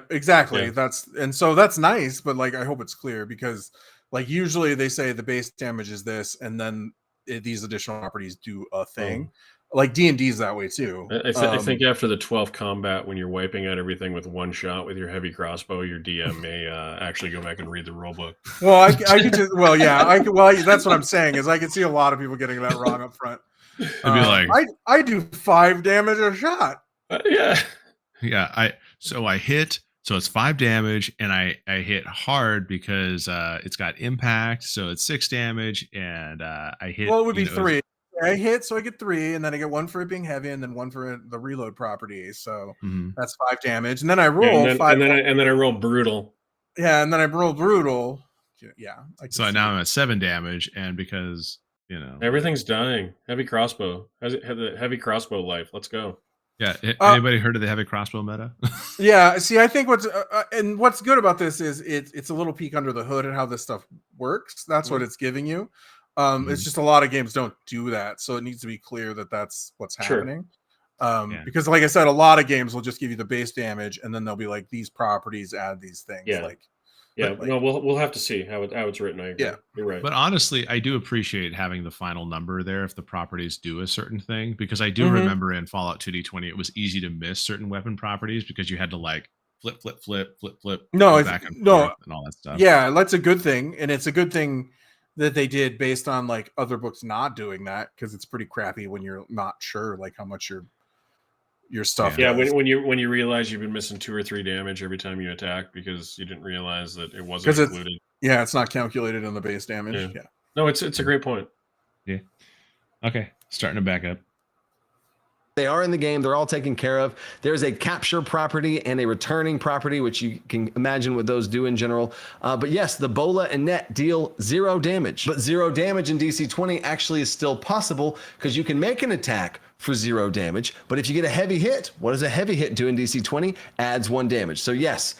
exactly. Yeah. That's nice, but like I hope it's clear, because like usually they say the base damage is this, and then these additional properties do a thing. Like D&D is that way too. I think after the 12th combat, when you're wiping out everything with one shot with your heavy crossbow, your DM may actually go back and read the rulebook. Well, I could just that's what I'm saying is I can see a lot of people getting that wrong up front. It'd be like I do 5 damage a shot. Yeah. I hit, so it's 5 damage, and I hit hard because it's got impact, so it's 6 damage, and I hit. Well, it would be 3. I hit, so I get 3, and then I get 1 for it being heavy, and then 1 for the reload property. So that's 5 damage, and then I roll 5, and then I roll brutal. Yeah, and then I roll brutal. Yeah. So now I'm at 7 damage, and because everything's dying. Heavy crossbow. The heavy crossbow life. Let's go. Yeah. Anybody heard of the heavy crossbow meta? Yeah. See, I think what's good about this is it's a little peek under the hood at how this stuff works. That's what it's giving you. It's just a lot of games don't do that, so it needs to be clear that that's what's happening. Because, like I said, a lot of games will just give you the base damage, and then they'll be like, these properties add these things. No, we'll have to see how it's written. I agree. Yeah, you're right. But honestly, I do appreciate having the final number there if the properties do a certain thing, because I do remember in Fallout 2D20 it was easy to miss certain weapon properties because you had to like flip, back and forth and all that stuff. Yeah, that's a good thing, and it's a good thing that they did based on like other books not doing that, because it's pretty crappy when you're not sure like how much your stuff. Yeah, when you realize you've been missing 2 or 3 damage every time you attack because you didn't realize that it wasn't included. It's not calculated in the base damage. Yeah. No, it's a great point. Yeah. Okay, starting to back up. They are in the game. They're all taken care of. There's a capture property and a returning property, which you can imagine what those do in general. But yes, the Bola and Net deal 0 damage. But 0 damage in DC20 actually is still possible because you can make an attack for 0 damage. But if you get a heavy hit, what does a heavy hit do in DC20? Adds 1 damage. So yes,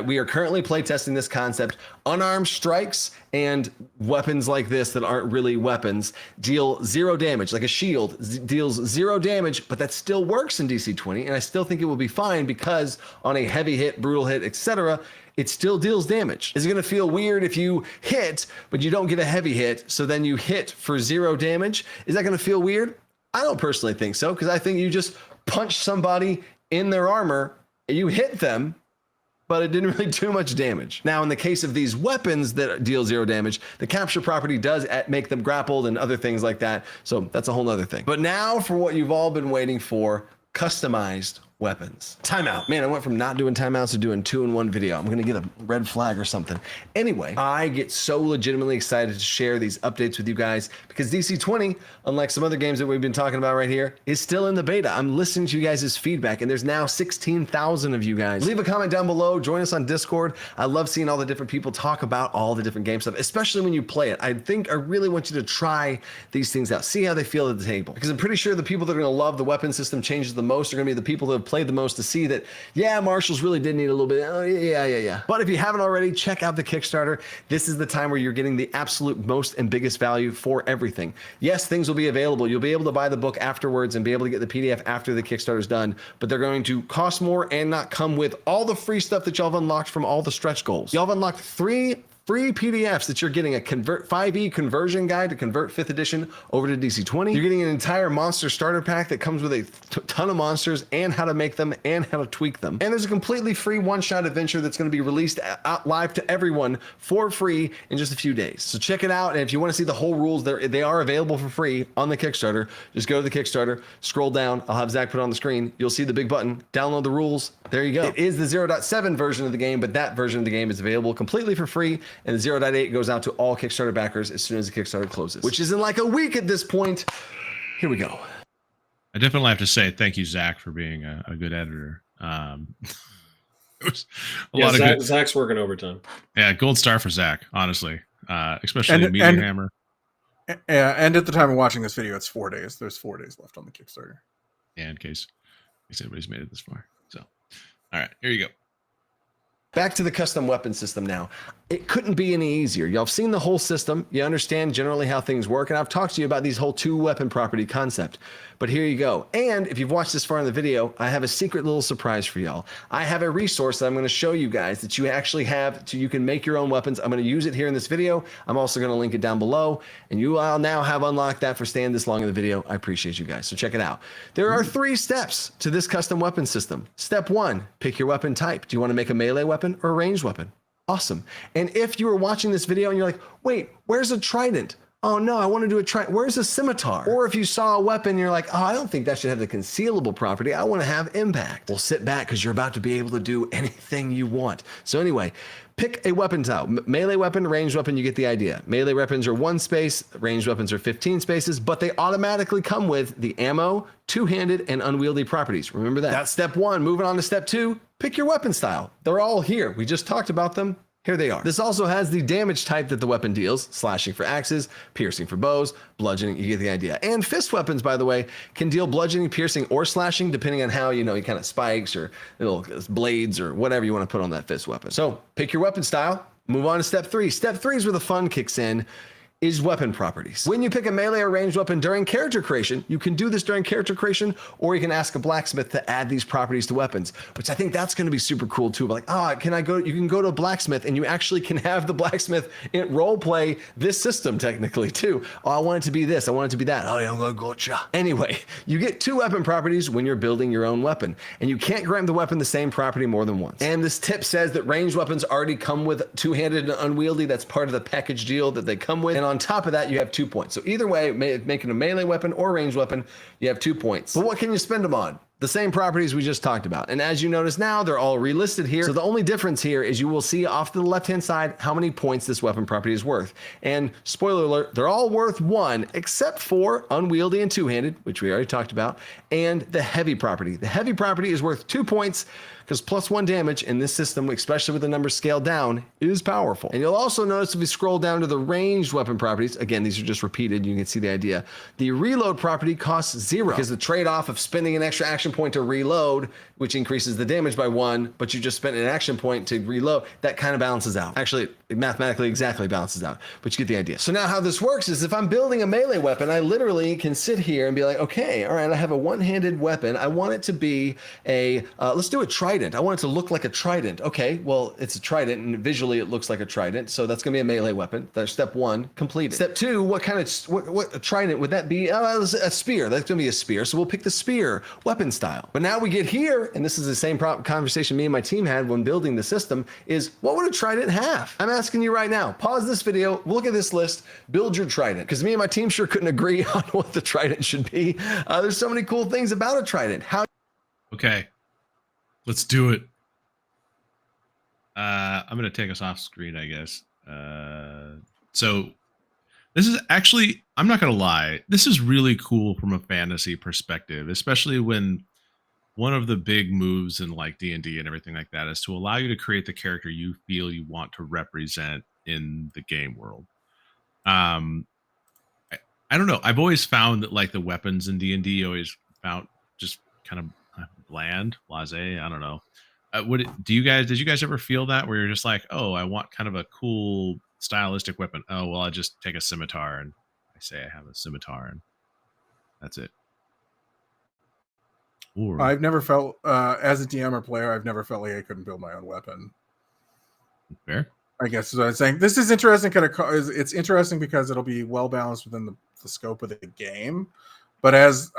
we are currently playtesting this concept. Unarmed strikes and weapons like this that aren't really weapons deal 0 damage. Like a shield deals 0 damage, but that still works in DC20. And I still think it will be fine because on a heavy hit, brutal hit, etc., it still deals damage. Is it going to feel weird if you hit, but you don't get a heavy hit, so then you hit for 0 damage? Is that going to feel weird? I don't personally think so, because I think you just punch somebody in their armor, and you hit them, but it didn't really do much damage. Now, in the case of these weapons that deal 0 damage, the capture property does make them grappled and other things like that, so that's a whole other thing. But now for what you've all been waiting for, customized weapons. Timeout. Man, I went from not doing timeouts to doing 2-in-1 video. I'm gonna get a red flag or something. Anyway, I get so legitimately excited to share these updates with you guys because DC20, unlike some other games that we've been talking about right here, is still in the beta. I'm listening to you guys' feedback, and there's now 16,000 of you guys. Leave a comment down below, join us on Discord. I love seeing all the different people talk about all the different game stuff, especially when you play it. I really want you to try these things out, see how they feel at the table, because I'm pretty sure the people that are gonna love the weapon system changes the most are gonna be the people that have played the most to see that, yeah, marshals really did need a little bit. Oh, yeah. But if you haven't already, check out the Kickstarter. This is the time where you're getting the absolute most and biggest value for everything. Yes, things will be available. You'll be able to buy the book afterwards and be able to get the PDF after the Kickstarter's done, but they're going to cost more and not come with all the free stuff that y'all have unlocked from all the stretch goals. Y'all have unlocked 3 free PDFs that you're getting: a Convert 5e conversion guide to convert 5th edition over to DC20. You're getting an entire monster starter pack that comes with a ton of monsters and how to make them and how to tweak them. And there's a completely free one-shot adventure that's going to be released out live to everyone for free in just a few days. So check it out. And if you want to see the whole rules, they are available for free on the Kickstarter. Just go to the Kickstarter, scroll down. I'll have Zach put it on the screen. You'll see the big button, download the rules. There you go. It is the 0.7 version of the game, but that version of the game is available completely for free. And the 0.8 goes out to all Kickstarter backers as soon as the Kickstarter closes, which is in like a week at this point. Here we go. I definitely have to say thank you, Zach, for being a good editor. It was a lot of good. Zach's working overtime. Yeah, gold star for Zach, honestly, especially Media Hammer. Yeah, and at the time of watching this video, it's 4 days. There's 4 days left on the Kickstarter. Yeah, in case anybody's made it this far. So, all right, here you go. Back to the custom weapon system now. It couldn't be any easier. Y'all have seen the whole system. You understand generally how things work. And I've talked to you about these whole 2-weapon property concept. But here you go. And if you've watched this far in the video, I have a secret little surprise for y'all. I have a resource that I'm going to show you guys that you actually have you can make your own weapons. I'm going to use it here in this video. I'm also going to link it down below. And you all now have unlocked that for staying this long in the video. I appreciate you guys. So check it out. There are 3 steps to this custom weapon system. Step 1, pick your weapon type. Do you want to make a melee weapon or a ranged weapon? Awesome. And if you were watching this video and you're like, wait, where's a trident? Oh no, I want to do a trident. Where's a scimitar? Or if you saw a weapon and you're like, oh, I don't think that should have the concealable property. I want to have impact. Well, sit back because you're about to be able to do anything you want. So anyway, pick a weapon type. Melee weapon, ranged weapon, you get the idea. Melee weapons are 1 space, ranged weapons are 15 spaces, but they automatically come with the ammo, 2-handed, and unwieldy properties. Remember that. That's step 1. Moving on to step 2, pick your weapon style. They're all here. We just talked about them. Here they are. This also has the damage type that the weapon deals, slashing for axes, piercing for bows, bludgeoning, you get the idea. And fist weapons, by the way, can deal bludgeoning, piercing, or slashing, depending on how, you kind of spikes or little blades or whatever you want to put on that fist weapon. So pick your weapon style, move on to step 3. Step 3 is where the fun kicks in. Is weapon properties. When you pick a melee or ranged weapon during character creation, you can do this during character creation, or you can ask a blacksmith to add these properties to weapons, which I think that's going to be super cool too. Like, can I go? You can go to a blacksmith and you actually can have the blacksmith role play this system technically too. Oh, I want it to be this. I want it to be that. Oh, yeah, I'm going to gotcha. Anyway, you get 2 weapon properties when you're building your own weapon, and you can't grant the weapon the same property more than once. And this tip says that ranged weapons already come with 2-handed and unwieldy. That's part of the package deal that they come with. And on top of that, you have 2 points. So either way, making a melee weapon or ranged weapon, you have 2 points. But what can you spend them on? The same properties we just talked about. And as you notice now, they're all relisted here. So the only difference here is you will see off to the left-hand side how many points this weapon property is worth. And spoiler alert, they're all worth 1, except for unwieldy and 2-handed, which we already talked about, and the heavy property. The heavy property is worth 2 points because +1 damage in this system, especially with the numbers scaled down, is powerful. And you'll also notice if you scroll down to the ranged weapon properties, again, these are just repeated, you can see the idea. The reload property costs 0 because the trade-off of spending an extra action point to reload, which increases the damage by 1, but you just spent an action point to reload, that kind of balances out. Actually, it mathematically exactly balances out, but you get the idea. So now how this works is if I'm building a melee weapon, I literally can sit here and be like, okay, all right, I have a 1-handed weapon. I want it to be let's do a trident. I want it to look like a trident. Okay, well, it's a trident and visually it looks like a trident. So that's gonna be a melee weapon. That's step 1 completed. Step 2, what a trident would that be? A spear. That's gonna be a spear. So we'll pick the spear weapon style. But now we get here, and this is the same conversation me and my team had when building the system, is what would a trident have? I'm asking you right now, pause this video, look at this list, build your trident. Because me and my team sure couldn't agree on what the trident should be. There's so many cool things about a trident. Okay, let's do it. I'm going to take us off screen, I guess. So this is actually, I'm not going to lie, this is really cool from a fantasy perspective, especially when one of the big moves in like D&D and everything like that is to allow you to create the character you feel you want to represent in the game world. I don't know. I've always found that like the weapons in D&D always found just kind of bland, blasé. I don't know. Did you guys ever feel that where you're just like, oh, I want kind of a cool stylistic weapon? Oh, well, I just take a scimitar and I say I have a scimitar and that's it. Or I've never felt as a DM or player, I've never felt like I couldn't build my own weapon. Fair. I guess is what I'm saying. This is interesting. It's interesting because it'll be well balanced within the scope of the game. But as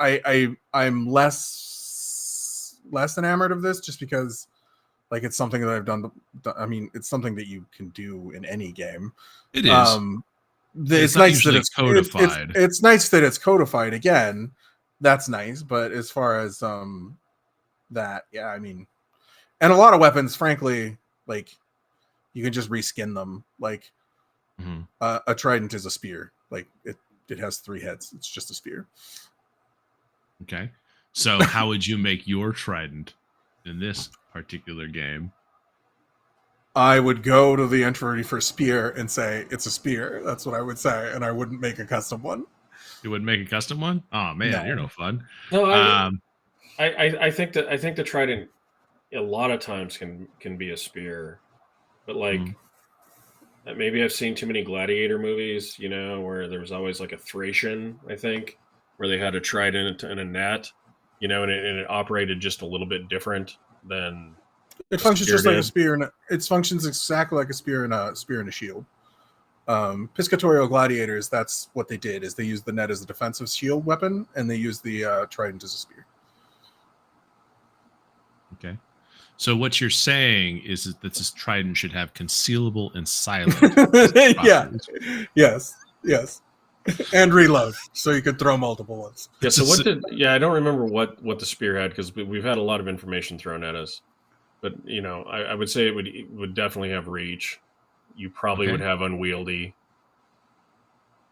I'm less enamored of this, just because like it's something that I've done. I mean, it's something that you can do in any game. It is. It's nice that it's codified. It's nice that it's codified again. That's nice. But as far as that, yeah, I mean, and a lot of weapons, frankly, like you can just reskin them. Like a trident is a spear. Like it has 3 heads. It's just a spear. Okay. So how would you make your trident in this particular game? I would go to the entry for spear and say it's a spear. That's what I would say, and I wouldn't make a custom one. You wouldn't make a custom one? Oh man, no. You're no fun. No, I think the trident a lot of times can be a spear, but like Maybe I've seen too many gladiator movies, you know, where there was always like a Thracian, I think, where they had a trident and a net, you know, and it operated just a little bit different than it functions just like a spear, and it functions exactly like a spear and a shield. Piscatorial gladiators, that's what they did, is they used the net as a defensive shield weapon, and they used the trident as a spear. Okay. So what you're saying is that this trident should have concealable and silent. Yeah. Yes. And reload, so you could throw multiple ones. Yeah. So I don't remember what the spear had, because we've had a lot of information thrown at us. But you know, I would say it would definitely have reach. You probably would have unwieldy.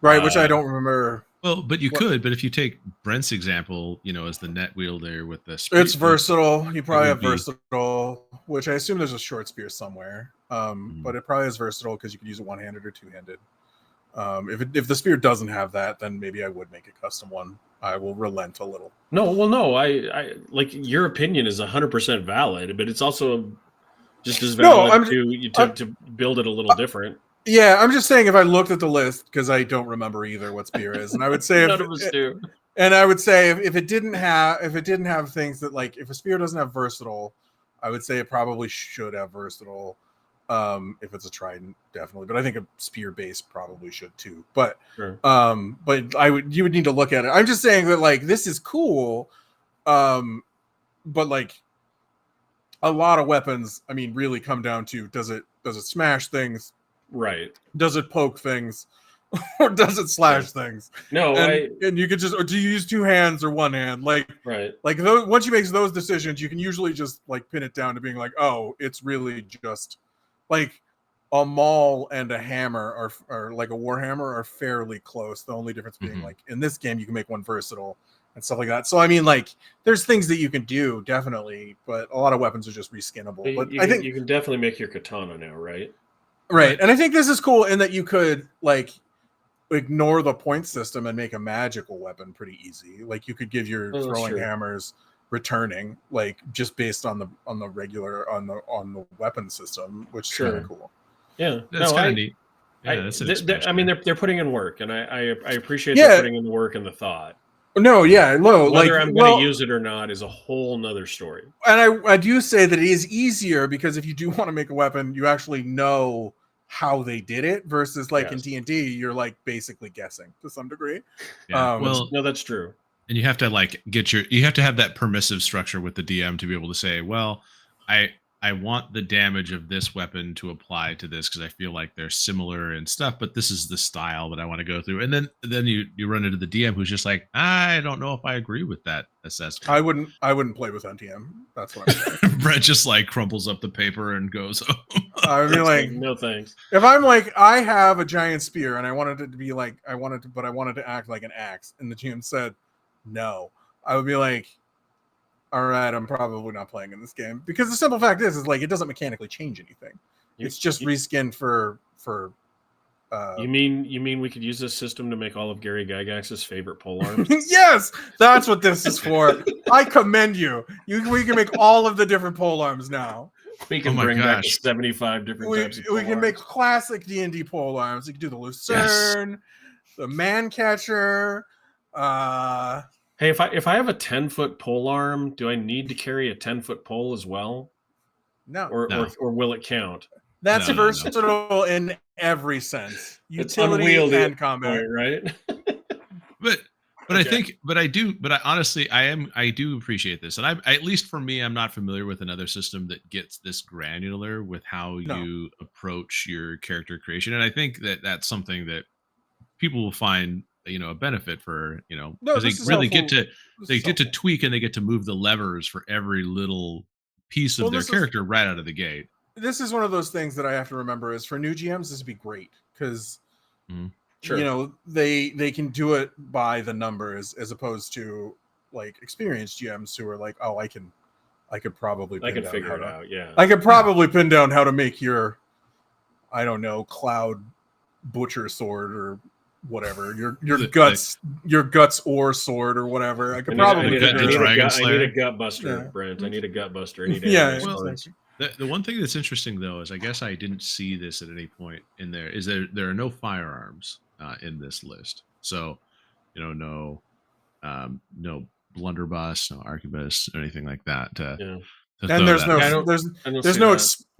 Right, which I don't remember. Well, but you could. But if you take Brent's example, you know, as the net wielder with the spear, it's versatile. You probably have versatile, which I assume there's a short spear somewhere. But it probably is versatile because you could use it one-handed or two-handed. If the spear doesn't have that, then maybe I would make a custom one. I will relent a little. No. I like your opinion is 100% valid, but it's also just as valid to build it a little different. Yeah, I'm just saying if I looked at the list, because I don't remember either what spear is, and I would say none of us do. And I would say if it didn't have things that, like, if a spear doesn't have versatile, I would say it probably should have versatile. If it's a trident, definitely, but I think a spear base probably should too. But sure. But you would need to look at it. I'm just saying that, like, this is cool, but like a lot of weapons, I mean, really come down to does it smash things? Right. Does it poke things? Or does it slash things? No, and you could just, or do you use two hands or one hand? Like, right. Like once you make those decisions, you can usually just like pin it down to being like, oh, it's really just like a maul and a hammer are like a warhammer are fairly close. The only difference being like in this game, you can make one versatile and stuff like that. So I mean, like, there's things that you can do definitely, but a lot of weapons are just reskinnable. But I think you can definitely make your katana now, right? Right. And I think this is cool in that you could like ignore the point system and make a magical weapon pretty easy. Like you could give your throwing hammers returning, like just based on the regular on the weapon system, which is kind of cool. Yeah, that's kind of neat. Yeah, I mean, they're putting in work, and I appreciate they're putting in the work and the thought. No, yeah, no. Whether I'm going to use it or not is a whole nother story. And I do say that it is easier because if you do want to make a weapon, you actually know how they did it versus like in D&D, you're like basically guessing to some degree. Yeah. Well, no, that's true. And you have to like you have to have that permissive structure with the DM to be able to say, well, I want the damage of this weapon to apply to this because I feel like they're similar and stuff, but this is the style that I want to go through. And then you run into the DM who's just like, I don't know if I agree with that assessment. I wouldn't play with NTM. That's what I'm saying. Brett just like crumples up the paper and goes, I mean, like, no thanks. If I'm like, I have a giant spear and I wanted it to be like, I wanted to act like an axe, and the GM said no, I would be like, all right, I'm probably not playing in this game, because the simple fact is like it doesn't mechanically change anything. It's just reskin for. You mean we could use this system to make all of Gary Gygax's favorite pole arms? Yes, that's what this is for. I commend you. We can make all of the different pole arms now. We can bring back 75 different types of pole arms. We can make classic D&D pole arms. We can do the Lucerne, the Man Catcher. Hey, if I have a 10-foot pole arm, do I need to carry a 10-foot pole as well? No. Or will it count? That's versatile in every sense. Utility and combat, right? But I honestly I do appreciate this, and I at least for me, I'm not familiar with another system that gets this granular with how you approach your character creation, and I think that that's something that people will find a benefit for, because they really get to tweak and they get to move the levers for every little piece of their character right out of the gate. This is one of those things that I have to remember is for new GMs, this would be great because they can do it by the numbers as opposed to like experienced GMs who are like, oh, I could probably figure it out. Yeah, I could probably pin down how to make your, I don't know, cloud butcher sword or whatever, your guts or sword or whatever. I could probably. I need a gut buster, Brent. I need a gut buster. The one thing that's interesting though is I guess I didn't see this at any point in there is there are no firearms in this list. So no blunderbuss, no arquebus, or anything like that. And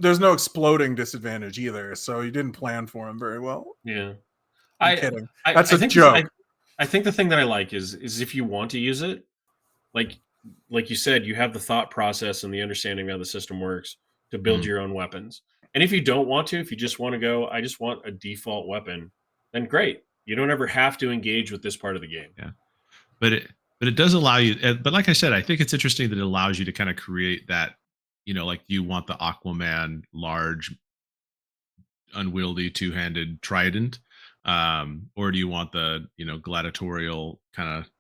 there's no exploding disadvantage either. So you didn't plan for him very well. Yeah, I'm kidding. That's a joke. I think the thing that I like is if you want to use it, like you said, you have the thought process and the understanding of how the system works to build your own weapons. And if you don't want to, if you just want to go, I just want a default weapon, then great. You don't ever have to engage with this part of the game. Yeah, but it does allow you. But like I said, I think it's interesting that it allows you to kind of create that. Like you want the Aquaman large, unwieldy two-handed trident, or do you want the gladiatorial kind of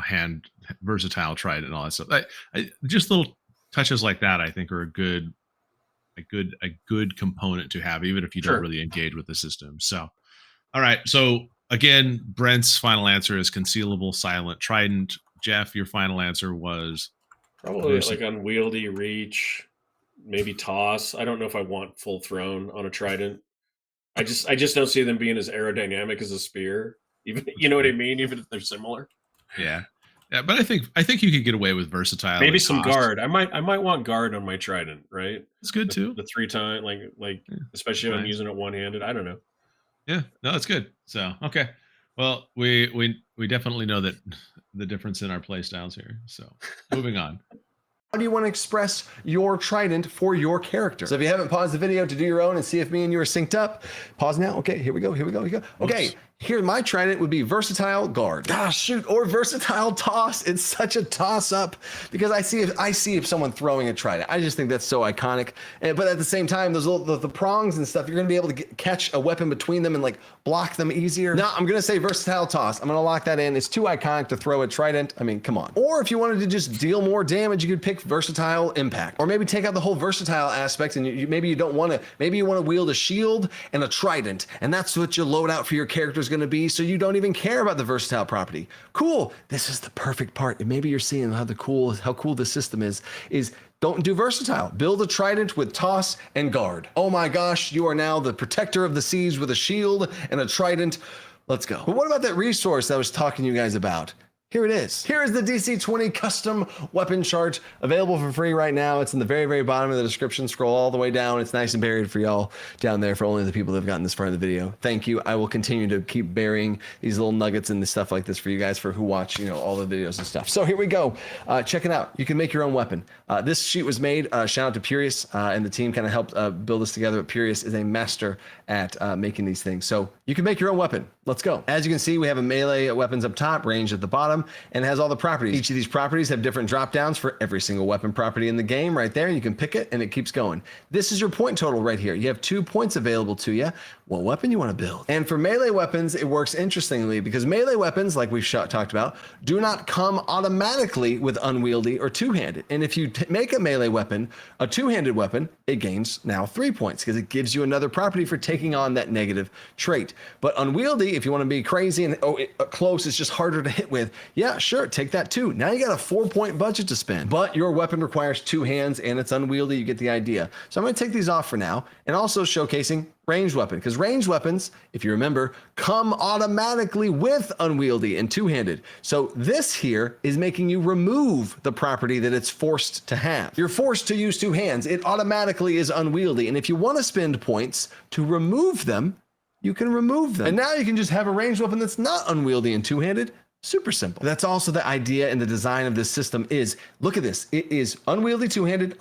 hand versatile trident and all that stuff? Just little touches like that, I think, are a good component to have, even if you don't really engage with the system. So, all right. So again, Brent's final answer is concealable silent trident. Jeff, your final answer was probably like unwieldy reach, maybe toss. I don't know if I want full thrown on a trident. I just don't see them being as aerodynamic as a spear. Even you know what I mean? Even if they're similar. Yeah. Yeah, but I think you could get away with versatile. Maybe some guard. I might want guard on my trident, right? It's good too. The 3 time, especially if I'm using it one handed. I don't know. Yeah, no, it's good. So okay, well, we definitely know that the difference in our play styles here. So moving on. How do you want to express your trident for your character? So if you haven't paused the video to do your own and see if me and you are synced up, pause now. Okay, here we go. Okay, here my trident would be versatile guard. Gosh, shoot, or versatile toss. It's such a toss up because I see if someone throwing a trident. I just think that's so iconic. But at the same time, those little the prongs and stuff, you're gonna be able to catch a weapon between them and like block them easier. No, I'm gonna say versatile toss. I'm gonna lock that in. It's too iconic to throw a trident. I mean, come on. Or if you wanted to just deal more damage, you could pick versatile impact, or maybe take out the whole versatile aspect and maybe you want to wield a shield and a trident, and that's what your loadout for your character is going to be, so you don't even care about the versatile property. Cool, this is the perfect part, and maybe you're seeing how cool the system is don't do versatile. Build a trident with toss and guard. Oh my gosh, you are now the protector of the seas with a shield and a trident. Let's go. But what about that resource I was talking to you guys about? Here it is. Here is the DC20 custom weapon chart, available for free right now. It's in the very, very bottom of the description. Scroll all the way down. It's nice and buried for y'all down there for only the people that have gotten this far in the video. Thank you. I will continue to keep burying these little nuggets and stuff like this for you guys for who watch, all the videos and stuff. So here we go. Check it out. You can make your own weapon. This sheet was made. Shout out to Purius and the team kind of helped build this together. But Purius is a master at making these things. So you can make your own weapon. Let's go. As you can see, we have a melee weapons up top, range at the bottom, and it has all the properties. Each of these properties have different drop downs for every single weapon property in the game right there. You can pick it and it keeps going. This is your point total right here. You have 2 points available to you. What weapon you want to build? And for melee weapons, it works interestingly because melee weapons, like we've talked about, do not come automatically with unwieldy or two-handed. And if you make a melee weapon, a two-handed weapon, it gains now 3 points because it gives you another property for taking on that negative trait. But unwieldy, if you want to be crazy and close, it's just harder to hit with. Yeah, sure, take that too. Now you got a 4-point budget to spend, but your weapon requires 2 hands and it's unwieldy. You get the idea. So I'm going to take these off for now, and also showcasing ranged weapon, because ranged weapons, if you remember, come automatically with unwieldy and two-handed. So this here is making you remove the property that it's forced to have. You're forced to use 2 hands. It automatically is unwieldy. And if you want to spend points to remove them, you can remove them. And now you can just have a ranged weapon that's not unwieldy and two-handed. Super simple. That's also the idea and the design of this system is, look at this. It is unwieldy two-handed,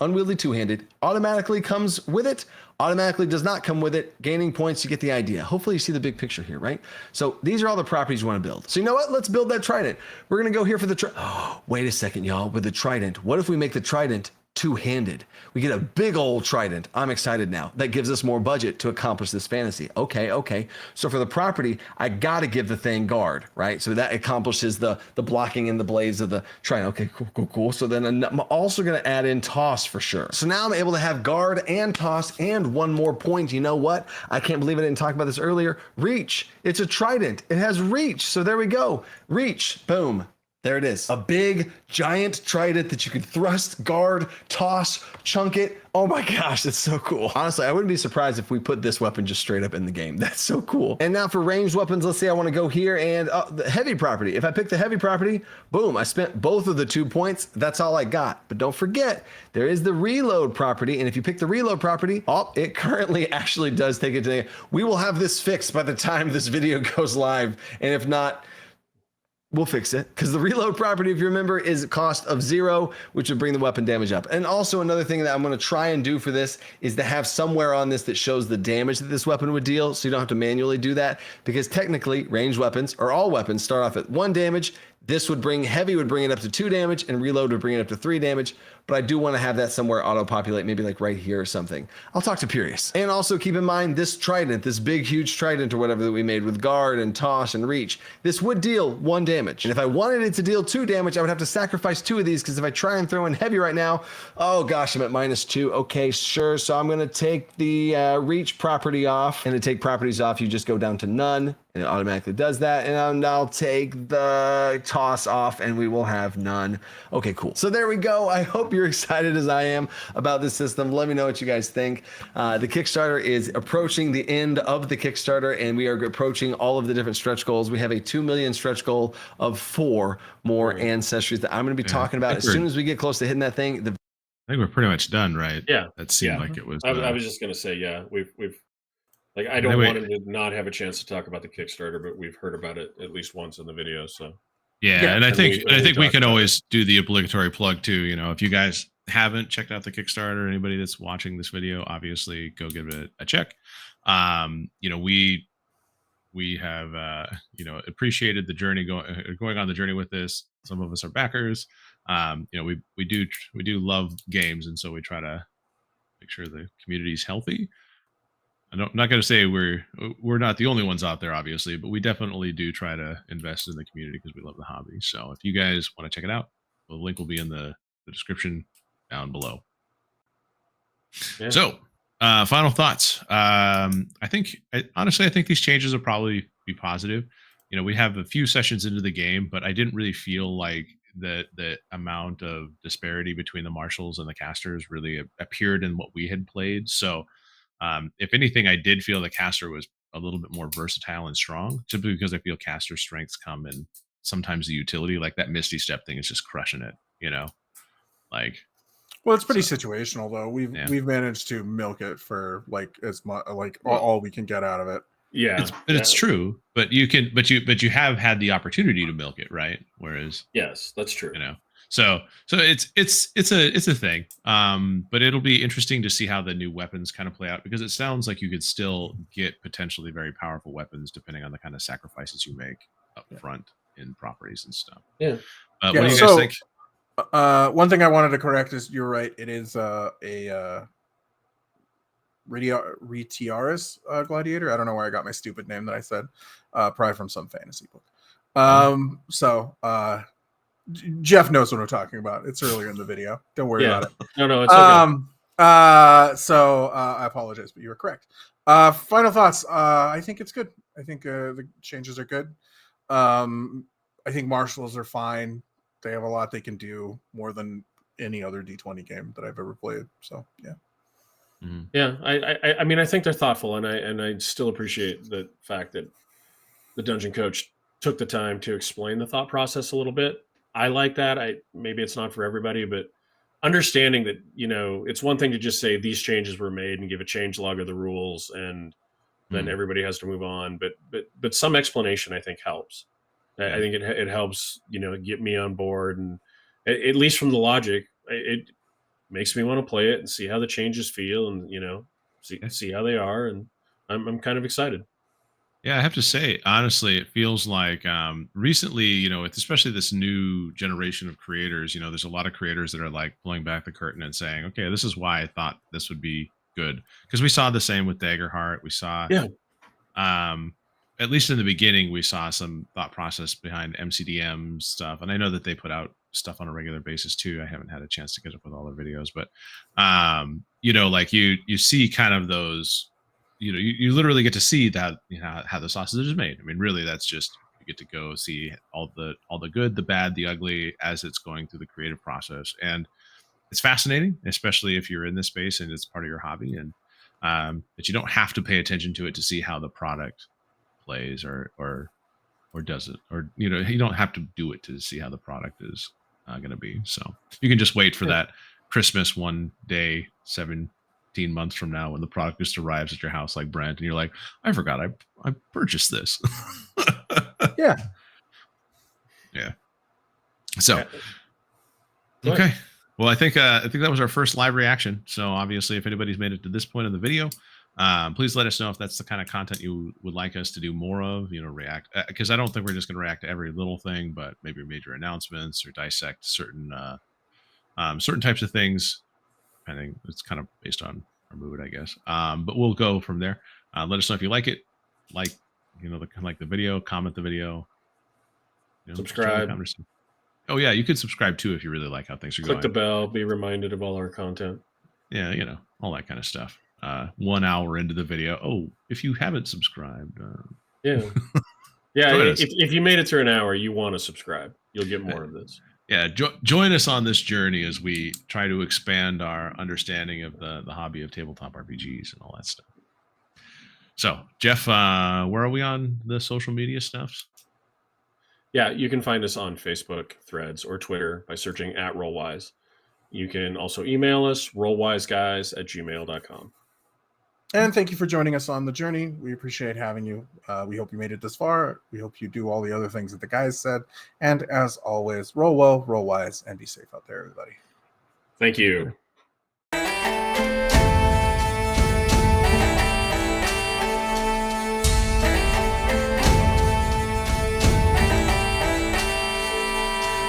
automatically comes with it, automatically does not come with it, gaining points, you get the idea. Hopefully you see the big picture here, right? So these are all the properties you want to build. So you know what? Let's build that trident. We're going to go here for the wait a second, y'all. With the trident, what if we make the trident two-handed? We get a big old trident. I'm excited now. That gives us more budget to accomplish this fantasy. Okay. So for the property, I got to give the thing guard, right? So that accomplishes the blocking and the blades of the trident. Okay, cool. So then I'm also going to add in toss for sure. So now I'm able to have guard and toss and 1 more point. You know what? I can't believe I didn't talk about this earlier. Reach. It's a trident. It has reach. So there we go. Reach. Boom. There it is. A big, giant trident that you can thrust, guard, toss, chunk it. Oh my gosh, it's so cool. Honestly, I wouldn't be surprised if we put this weapon just straight up in the game. That's so cool. And now for ranged weapons, let's say I want to go here and the heavy property. If I pick the heavy property, boom, I spent both of the 2 points. That's all I got. But don't forget, there is the reload property. And if you pick the reload property, it currently actually does take it to, we will have this fixed by the time this video goes live. And if not, we'll fix it, because the reload property, if you remember, is a cost of 0, which would bring the weapon damage up. And also another thing that I'm going to try and do for this is to have somewhere on this that shows the damage that this weapon would deal, so you don't have to manually do that, because technically ranged weapons, or all weapons, start off at 1 damage. This would bring, heavy would bring it up to 2 damage, and reload would bring it up to 3 damage. But I do want to have that somewhere auto-populate, maybe like right here or something. I'll talk to Purius. And also keep in mind this trident, this big, huge trident or whatever that we made with guard and toss and reach, this would deal 1 damage. And if I wanted it to deal 2 damage, I would have to sacrifice 2 of these, because if I try and throw in heavy right now, oh gosh, I'm at -2. Okay, sure. So I'm going to take the reach property off. And to take properties off, you just go down to none. And it automatically does that. And I'll take the toss off and we will have none. Okay, cool. So there we go. I hope you're excited as I am about this system. Let me know what you guys think. The Kickstarter is approaching the end of the Kickstarter, and we are approaching all of the different stretch goals. We have a 2 million stretch goal of 4 more ancestries that I'm going to be talking about as soon as we get close to hitting that thing. I think we're pretty much done, right? Yeah. That seemed like it was. I was just going to say, yeah, we've like, I don't want to not have a chance to talk about the Kickstarter, but we've heard about it at least once in the video. So yeah, and I think we can always do the obligatory plug too. You know, if you guys haven't checked out the Kickstarter, anybody that's watching this video, obviously go give it a check. You know, we have you know, appreciated the journey going on the journey with this. Some of us are backers. You know, we do love games, and so we try to make sure the community is healthy. I'm not going to say we're not the only ones out there, obviously, but we definitely do try to invest in the community because we love the hobby. So if you guys want to check it out, the link will be in the description down below. Yeah. So final thoughts. Honestly, I think these changes will probably be positive. You know, we have a few sessions into the game, but I didn't really feel like the amount of disparity between the marshals and the casters really appeared in what we had played. So if anything, I did feel the caster was a little bit more versatile and strong, simply because I feel caster strengths come in sometimes the utility, like that Misty Step thing is just crushing it, you know, like. Well, it's pretty situational though. We've managed to milk it for like as much all we can get out of it. Yeah, it's true, but you have had the opportunity to milk it, right? Whereas yes, that's true. You know. So it's a thing, but it'll be interesting to see how the new weapons kind of play out, because it sounds like you could still get potentially very powerful weapons depending on the kind of sacrifices you make up front in properties and stuff. Yeah. What do you guys think? One thing I wanted to correct is you're right. It is a Retiaris gladiator. I don't know where I got my stupid name that I said. Probably from some fantasy book. Jeff knows what I'm talking about. It's earlier in the video. Don't worry about it. No, it's okay. So I apologize, but you were correct. Final thoughts. I think it's good. I think the changes are good. I think marshals are fine. They have a lot they can do, more than any other D20 game that I've ever played. So yeah. Mm-hmm. Yeah, I mean, I think they're thoughtful, and I still appreciate the fact that the dungeon coach took the time to explain the thought process a little bit. I like that. Maybe it's not for everybody, but understanding that, you know, it's one thing to just say these changes were made and give a change log of the rules, and then everybody has to move on. But some explanation, I think, helps. I think it helps, you know, get me on board, and at least from the logic, it makes me want to play it and see how the changes feel, and, you know, see how they are, and I'm kind of excited. Yeah, I have to say, honestly, it feels like recently, you know, especially this new generation of creators, you know, there's a lot of creators that are like pulling back the curtain and saying, okay, this is why I thought this would be good. Because we saw the same with Daggerheart. We saw, at least in the beginning, we saw some thought process behind MCDM stuff. And I know that they put out stuff on a regular basis too. I haven't had a chance to get up with all their videos, but, you know, like you see kind of those, you know, you literally get to see that, you know, how the sausage is made. I mean, really, that's just, you get to go see all the good, the bad, the ugly as it's going through the creative process. And it's fascinating, especially if you're in this space and it's part of your hobby, and but you don't have to pay attention to it to see how the product plays or does it, or you don't have to do it to see how the product is going to be. So you can just wait for that Christmas one day 17 months from now when the product just arrives at your house like Brent, and you're like, I forgot I purchased this. Yeah. So okay, well, I think that was our first live reaction. So obviously, if anybody's made it to this point in the video, please let us know if that's the kind of content you would like us to do more of. React, because I don't think we're just going to react to every little thing, but maybe major announcements or dissect certain types of things. I think it's kind of based on our mood, I guess. But we'll go from there. Let us know if you like it, like the video, comment the video, subscribe. Oh yeah, you could subscribe too if you really like how things are going. Click the bell, be reminded of all our content. Yeah, all that kind of stuff. 1 hour into the video, oh, if you haven't subscribed, yeah. If you made it through an hour, you want to subscribe. You'll get more of this. Yeah, join us on this journey as we try to expand our understanding of the hobby of tabletop RPGs and all that stuff. So, Jeff, where are we on the social media stuff? Yeah, you can find us on Facebook, Threads, or Twitter by searching @rolewise. You can also email us, rollwiseguys@gmail.com. And thank you for joining us on the journey. We appreciate having you. We hope you made it this far. We hope you do all the other things that the guys said. And as always, roll well, roll wise, and be safe out there, everybody. Thank you.